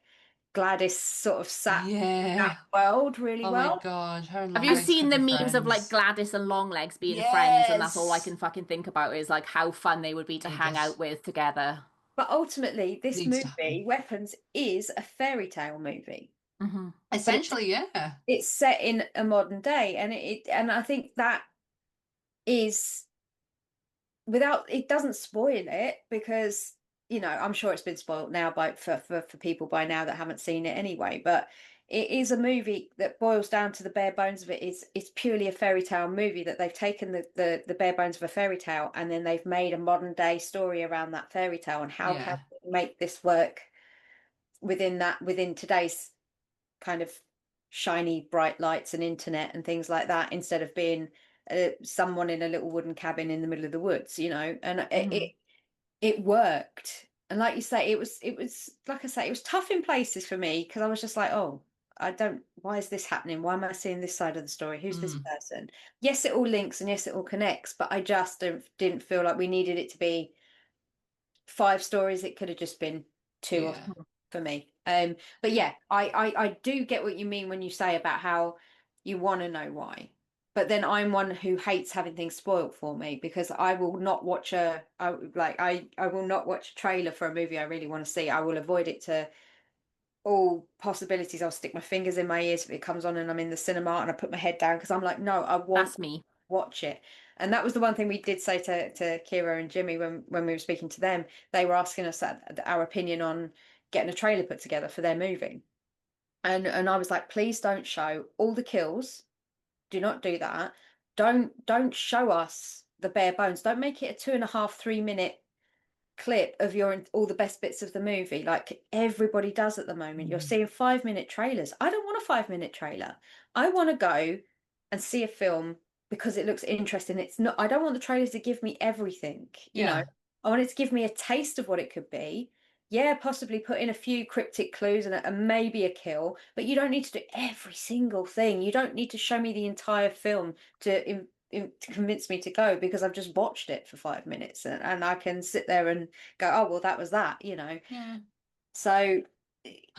Gladys sort of sat that Yeah. world really Oh my well. God, her and Have you Longlegs seen could the be memes of like friends. Gladys and Longlegs being friends? And that's all I Yes. can fucking think about is like how fun they would be to They hang out just with together. But ultimately, this needs to movie, happen. Weapons, is a fairy tale movie. Hmm. But Essentially, yeah. it's set in a modern day, and and I think that is without it doesn't spoil it, because I'm sure it's been spoiled now by for people by now that haven't seen it anyway. But it is a movie that boils down to the bare bones of it. It's purely a fairy tale movie that they've taken the bare bones of a fairy tale, and then they've made a modern day story around that fairy tale, and how can Yeah. we make this work within today's kind of shiny bright lights and internet and things like that, instead of being someone in a little wooden cabin in the middle of the woods, and Mhm. it worked. And like you say, it was like I say, it was tough in places for me, because I was just like, oh, I don't, why is this happening? Why am I seeing this side of the story? Who's this Mm. person? Yes, it all links and yes, it all connects, but I just didn't feel like we needed it to be 5 stories. It could have just been two or Yeah. three for me. But yeah, I do get what you mean when you say about how you want to know why. But then I'm one who hates having things spoiled for me, because I will not watch I will not watch a trailer for a movie I really want to see. I will avoid it to all possibilities. I'll stick my fingers in my ears if it comes on and I'm in the cinema, and I put my head down, because I'm like, no, I want That's me. watch it. And that was the one thing we did say to Kira and Jimmy when we were speaking to them. They were asking us our opinion on getting a trailer put together for their movie. And I was like, please don't show all the kills. Do not do that. Don't show us the bare bones. Don't make it a 2.5, 3 minute clip of your all the best bits of the movie, like everybody does at the moment. You're Mm. seeing 5 minute trailers. I don't want a 5 minute trailer. I want to go and see a film because it looks interesting. It's not, I don't want the trailers to give me everything, Yeah. I want it to give me a taste of what it could be. Yeah, possibly put in a few cryptic clues and maybe a kill, but you don't need to do every single thing. You don't need to show me the entire film to to convince me to go, because I've just watched it for 5 minutes, and I can sit there and go, oh, well, that was that. Yeah. So,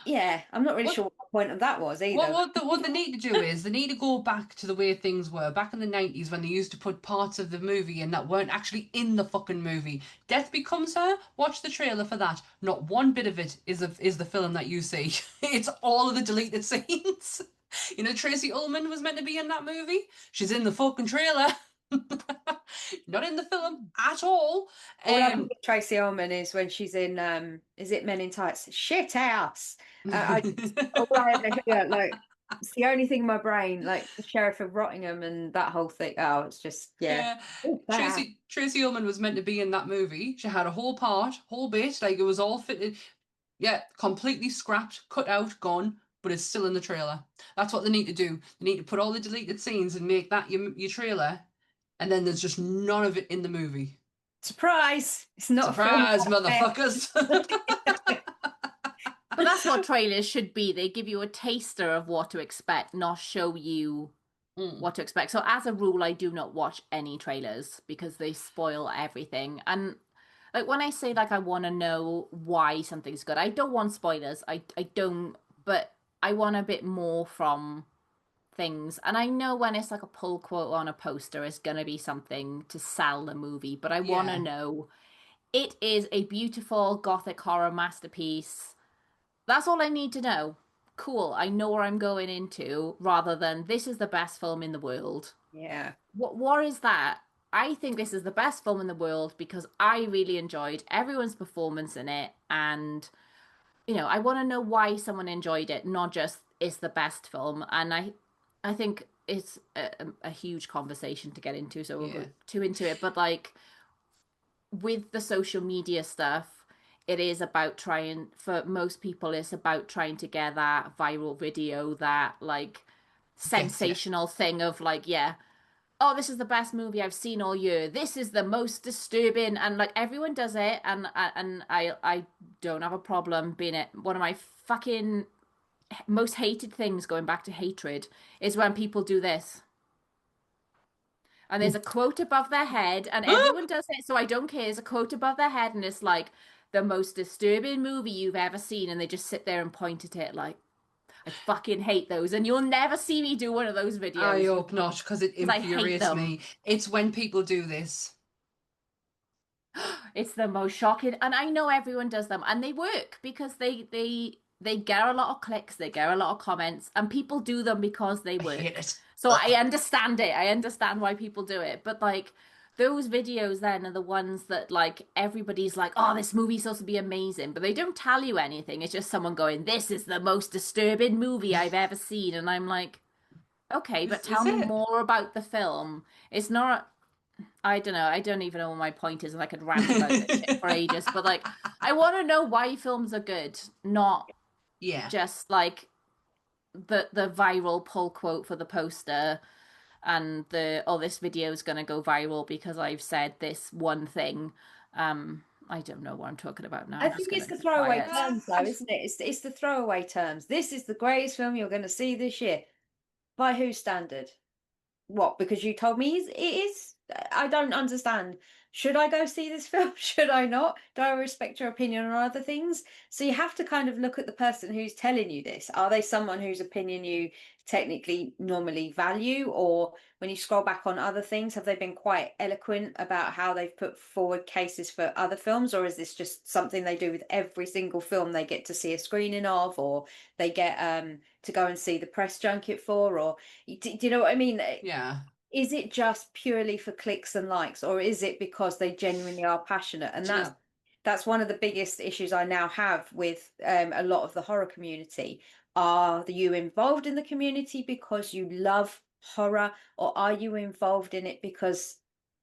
yeah, I'm not really What sure what the point of that was What either. what they need to do is they need to go back to the way things were back in the 90s, when they used to put parts of the movie in that weren't actually in the fucking movie. Death Becomes Her. Watch the trailer for that. Not one bit of it is the film that you see. It's all of the deleted scenes. Tracy Ullman was meant to be in that movie. She's in the fucking trailer. Not in the film at all. All I can Um think Tracy Ullman is when she's in, is it Men in Tights? Shit house. I just, all I ever hear, like, it's the only thing in my brain, like the Sheriff of Rottingham and that whole thing. Oh, it's just, yeah. Yeah, Oh, bad. Tracy Ullman was meant to be in that movie. She had a whole part, whole bit, like it was all fitted. Yeah, completely scrapped, cut out, gone, but it's still in the trailer. That's what they need to do. They need to put all the deleted scenes and make that your trailer, and then there's just none of it in the movie. Surprise! It's not a film Surprise, about motherfuckers! it. But that's what trailers should be. They give you a taster of what to expect, not show you Mm, what to expect. So as a rule, I do not watch any trailers because they spoil everything. And like when I say like I want to know why something's good, I don't want spoilers. I don't, but I want a bit more from things. And I know when it's like a pull quote on a poster, it's gonna be something to sell the movie, but I want to yeah, know it is a beautiful gothic horror masterpiece. That's all I need to know. Cool, I know where I'm going into, rather than this is the best film in the world. Yeah. What is that? I think this is the best film in the world because I really enjoyed everyone's performance in it, and I want to know why someone enjoyed it, not just it's the best film. And I think it's a huge conversation to get into, so we'll go yeah, too into it. But like with the social media stuff, it is about trying, for most people, it's about trying to get that viral video, that like gets you. sensational thing of like, yeah, oh, this is the best movie I've seen all year. This is the most disturbing, and like everyone does it, and I don't have a problem being it. One of my fucking most hated things, going back to hatred, is when people do this. And there's a quote above their head, and everyone does it, so I don't care. There's a quote above their head, and it's like the most disturbing movie you've ever seen, and they just sit there and point at it like, I fucking hate those, and you'll never see me do one of those I videos hope not, because it because I hate infuriates them. me. It's when people do this. It's the most shocking, and I know everyone does them, and they work because they get a lot of clicks, they get a lot of comments, and people do them because they I hate work. it. So I Ugh. understand it. I understand why people do it, but like those videos then are the ones that like everybody's like, oh, this movie's supposed to be amazing, but they don't tell you anything. It's just someone going, this is the most disturbing movie I've ever seen, and I'm like, okay, but This tell is me it. more about the film. It's not, I don't know. I don't even know what my point is, and I could rant about this shit for ages. But like, I want to know why films are good, not Yeah. just like. the viral pull quote for the poster and the this video is going to go viral because I've said this one thing. I don't know what I'm talking about now. I I'm just think going it's to the keep throwaway quiet. terms, though, isn't it? It's the throwaway terms. This is the greatest film you're going to see this year. By whose standard? What? Because you told me it is? I don't understand. Should I go see this film? Should I not? Do I respect your opinion on other things? So you have to kind of look at the person who's telling you this. Are they someone whose opinion you technically normally value? Or when you scroll back on other things, have they been quite eloquent about how they've put forward cases for other films? Or is this just something they do with every single film they get to see a screening of, or they get to go and see the press junket for? Or do you know what I mean? Yeah. Is it just purely for clicks and likes, or is it because they genuinely are passionate? And Do you know? that's one of the biggest issues I now have with a lot of the horror community. Are you involved in the community because you love horror, or are you involved in it because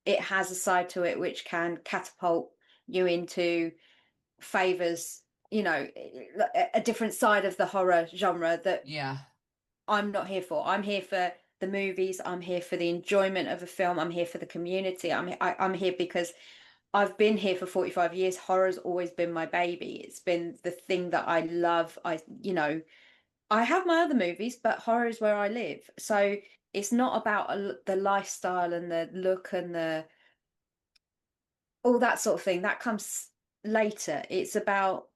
it has a side to it which can catapult you into favors, a different side of the horror genre that Yeah. I'm not here for? I'm here for the movies. I'm here for the enjoyment of a film. I'm here for the community. I'm here because I've been here for 45 years. Horror's always been my baby. It's been the thing that I love. I have my other movies, but horror is where I live. So it's not about the lifestyle and the look and the all that sort of thing. That comes later. It's about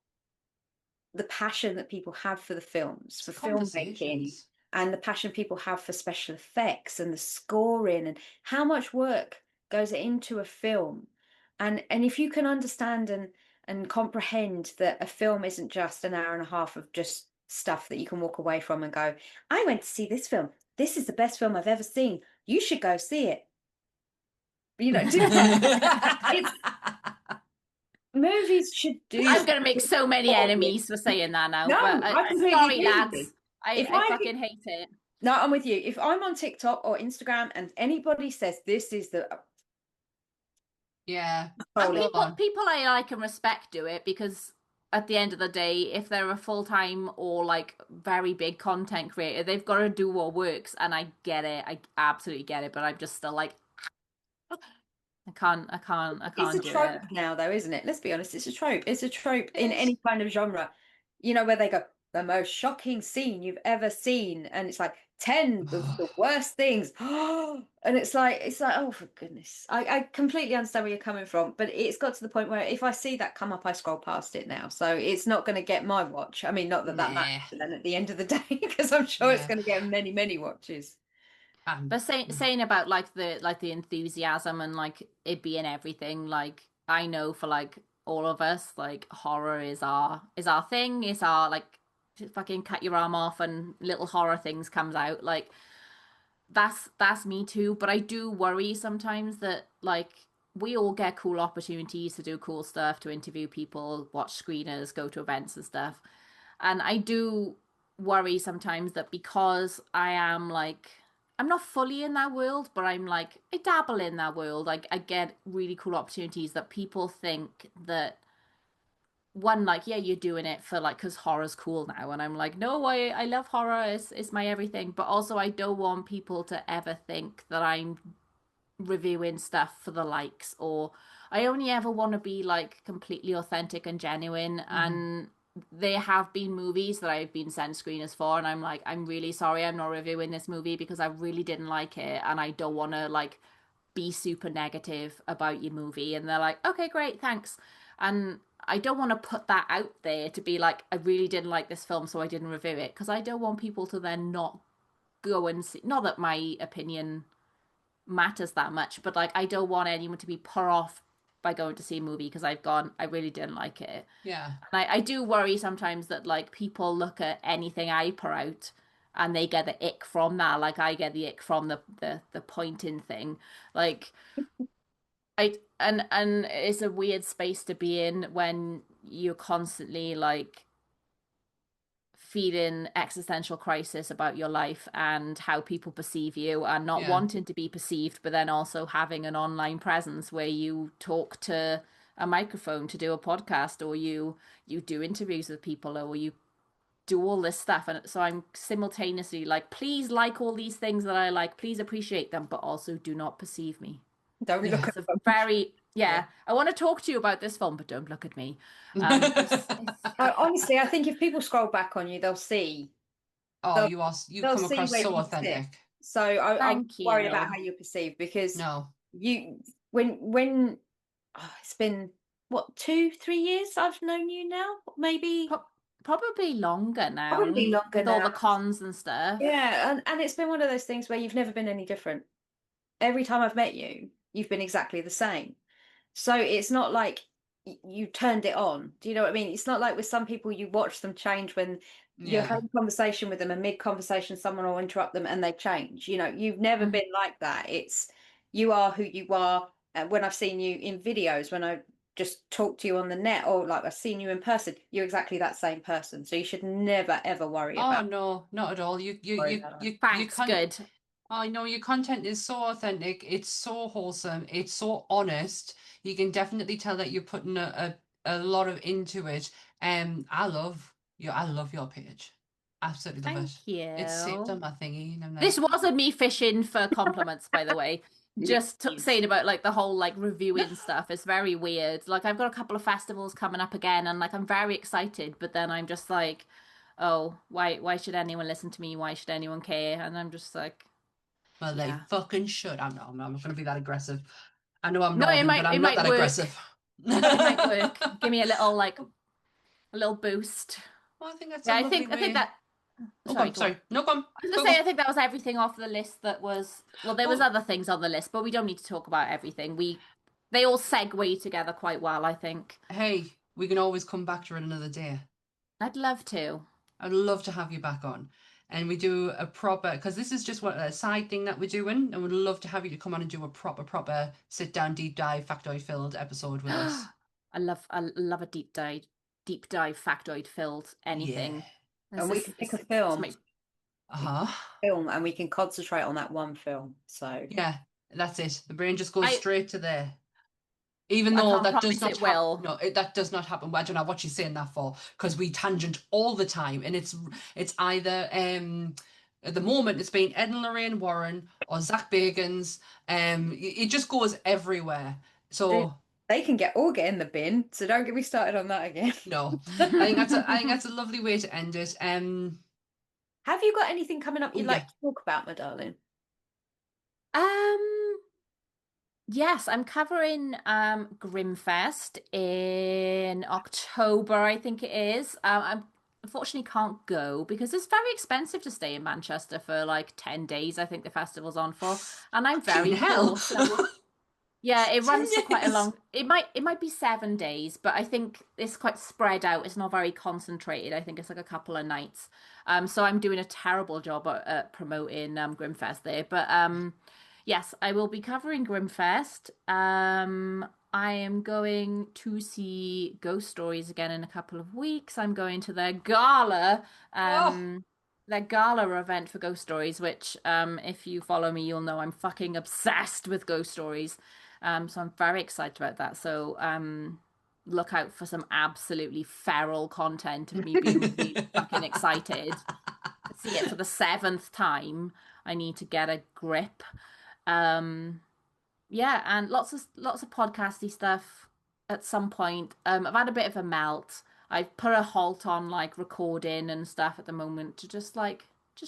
the passion that people have for the films, It's for the filmmaking, conversations. and the passion people have for special effects and the scoring and how much work goes into a film. And if you can understand and comprehend that a film isn't just an hour and a half of just stuff that you can walk away from and go, I went to see this film. This is the best film I've ever seen. You should go see it. Do you know what I mean? It's movies should do I'm going to make so many for you. enemies for saying that now, but No, I completely sorry, agree with you. lads. If I I fucking hate it. No, I'm with you. If I'm on TikTok or Instagram and anybody says this is the Yeah. And troll it. Go on. people I like and respect do it because at the end of the day, if they're a full-time or like very big content creator, they've got to do what works. And I get it. I absolutely get it. But I'm just still like, I It's a can't do trope it. now, though, isn't it? Let's be honest. It's a trope. It's a trope It in is. any kind of genre. Where they go, the most shocking scene you've ever seen, and it's like 10 of the worst things. And it's like, oh, for goodness. I completely understand where you're coming from, but it's got to the point where if I see that come up, I scroll past it now. So it's not going to get my watch. I mean, not that that matters Nah. then at the end of the day, because I'm sure it's Yeah. going to get many, many watches. But saying about like the enthusiasm and like it being everything, like I know for like all of us, like horror is our thing. It's our like fucking cut your arm off and little horror things comes out. Like that's me too. But I do worry sometimes that like we all get cool opportunities to do cool stuff, to interview people, watch screeners, go to events and stuff. And I do worry sometimes that because I am like, I'm not fully in that world, but I'm like, I dabble in that world. Like, I get really cool opportunities that people think that one, like, yeah, you're doing it for like, because horror's cool now. And I'm like, no, I love horror. It's my everything. But also, I don't want people to ever think that I'm reviewing stuff for the likes, or I only ever want to be like completely authentic and genuine. Mhm. And there have been movies that I've been sent screeners for and I'm like, I'm really sorry I'm not reviewing this movie because I really didn't like it and I don't want to like be super negative about your movie. And they're like, okay, great, thanks. And I don't want to put that out there to be like, I really didn't like this film so I didn't review it, because I don't want people to then not go and see. Not that my opinion matters that much, but like I don't want anyone to be put off by going to see a movie because I really didn't like it. Yeah. And I do worry sometimes that like people look at anything I put out and they get the ick from that, like I get the ick from the pointing thing. Like and it's a weird space to be in when you're constantly like feeling existential crisis about your life and how people perceive you and not Yeah. wanting to be perceived, but then also having an online presence where you talk to a microphone to do a podcast, or you do interviews with people, or you do all this stuff, and so I'm simultaneously like, please like all these things that I like, please appreciate them, but also do not perceive me. Don't Yeah. look at It's a them. very, yeah, Yeah. I want to talk to you about this film, but don't look at me. Honestly, I think if people scroll back on you, Oh, they'll you they'll come see across where so you sit. authentic. So I'm not Thank worried about you. how you're perceived, because No. you when it's been what, 2-3 years I've known you now, maybe Pro Probably longer probably now longer with all now. the cons and stuff. Yeah, and it's been one of those things where you've never been any different. Every time I've met you, you've been exactly the same. So it's not like you turned it on. Do you know what I mean? It's not like with some people you watch them change when you're Yeah. having a conversation with them, and mid-conversation someone will interrupt them and they change. You've never Mm. been like that. It's you are who you are. And when I've seen you in videos, when I just talk to you on the net, or like I've seen you in person, you're exactly that same person. So you should never ever Oh no, not at all. worry about it. You Thanks, can't. good. Oh no, your content is so authentic. It's so wholesome. It's so honest. You can definitely tell that you're putting a lot of into it. I love your page. Absolutely love Thank it. It's saved on you. my thingy, and I'm This like, wasn't me fishing for compliments, by the way. Just Please. saying about like the whole like reviewing stuff is very weird. Like I've got a couple of festivals coming up again, and like I'm very excited, but then I'm just like, oh, why should anyone listen to me? Why should anyone care? And I'm just like, well, they yeah. fucking should. I'm not going to be that aggressive. I know I'm No, northern, but it I'm not might that work. aggressive. It might Well, work. Give me a little like a little boost. I think that's a Yeah, lovely I think way. that Oh, sorry, come, go on. sorry. No, come, I was go, gonna say go. I think that was everything off the list that was well, there was Oh, other things on the list, but we don't need to talk about everything. They all segue together quite well, I think. hey, we can always come back to it another day. I'd love to. I'd love to have you back on. And we do a proper, because this is just what a side thing that we're doing, and we'd love to have you to come on and do a proper sit down, deep dive, factoid filled episode with us. I love a deep dive factoid filled Yeah. anything. And This we is can pick a it's film, my Uh-huh. and we can concentrate on that one film. So Yeah, that's it. The brain just goes I straight to there. Even I though can't that does promise not it happen, will. no, that does not happen. I don't know what you're saying that for, because we tangent all the time, and it's either at the moment it's been Ed and Lorraine Warren or Zach Bagans. It just goes everywhere. they So they can get in the bin. So don't get me started on that again. no, I think that's a lovely way to end it. Have you got anything coming up Oh you'd yeah. like to talk about, my darling? Um Yes, I'm covering Grimfest in October, I think it is. I unfortunately can't go because it's very expensive to stay in Manchester for like 10 days, I think the festival's on for. And I'm Fucking very hell. poor, so yeah, it 10 runs for quite a years. long it might be 7 days, but I think it's quite spread out. It's not very concentrated. I think it's like a couple of nights. So I'm doing a terrible job at promoting Grimfest there. But yes, I will be covering Grimfest. I am going to see Ghost Stories again in a couple of weeks. I'm going to Oh, their gala event for Ghost Stories, which if you follow me, you'll know I'm fucking obsessed with Ghost Stories. So I'm very excited about that. So look out for some absolutely feral content of me being really fucking excited to see it for the seventh time. I need to get a grip. Um, yeah, and lots of podcasty stuff at some point. I've had a bit of a melt. I've put a halt on like recording and stuff at the moment to just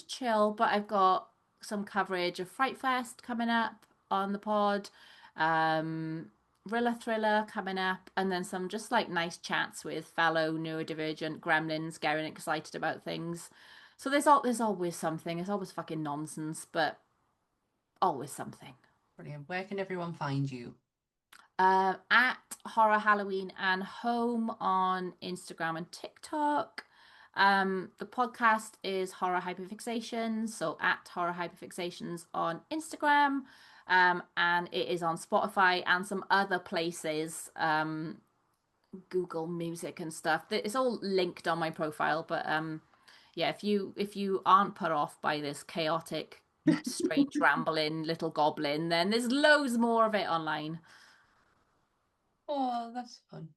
chill. But I've got some coverage of Fright Fest coming up on the pod, um, Rilla Thriller coming up, and then some just like nice chats with fellow neurodivergent gremlins getting excited about things. So there's always something. It's always fucking nonsense, but always something. brilliant. Where can everyone find you? At Horror Halloween and Home on Instagram and TikTok. The podcast is Horror Hyperfixations, so at Horror Hyperfixations on Instagram. And it is on Spotify and some other places, Google Music and stuff. It's all linked on my profile, but yeah, if you aren't put off by this chaotic, strange, rambling little goblin, then there's loads more of it online. Oh, that's fun.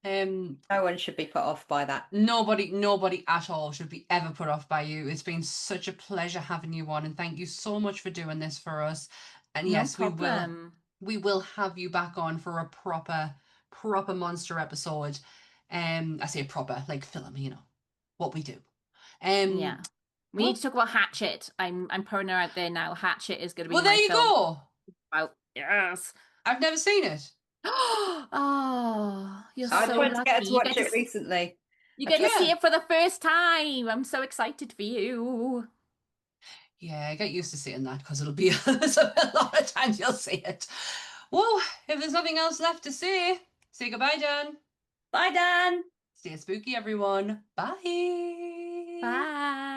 No one should be put off by that. Nobody at all should be ever put off by you. It's been such a pleasure having you on, and thank you so much for doing this for us. And No yes, problem. we will have you back on for a proper monster episode. I say proper, like film, what we do. Um, Yeah. We need well, to talk about Hatchet. I'm putting her out there now. Hatchet is going to be well, there my you film. go. Oh, yes. I've never seen it. Oh, you're I so tried to get her lucky. to watch it recently. You I get to tried. see Yeah, it for the first time. I'm so excited for you. yeah, get used to seeing that because it'll be a lot of times you'll see it. Well, if there's nothing else left to say goodbye, Dan. Bye, Dan. Stay spooky, everyone. Bye. Bye.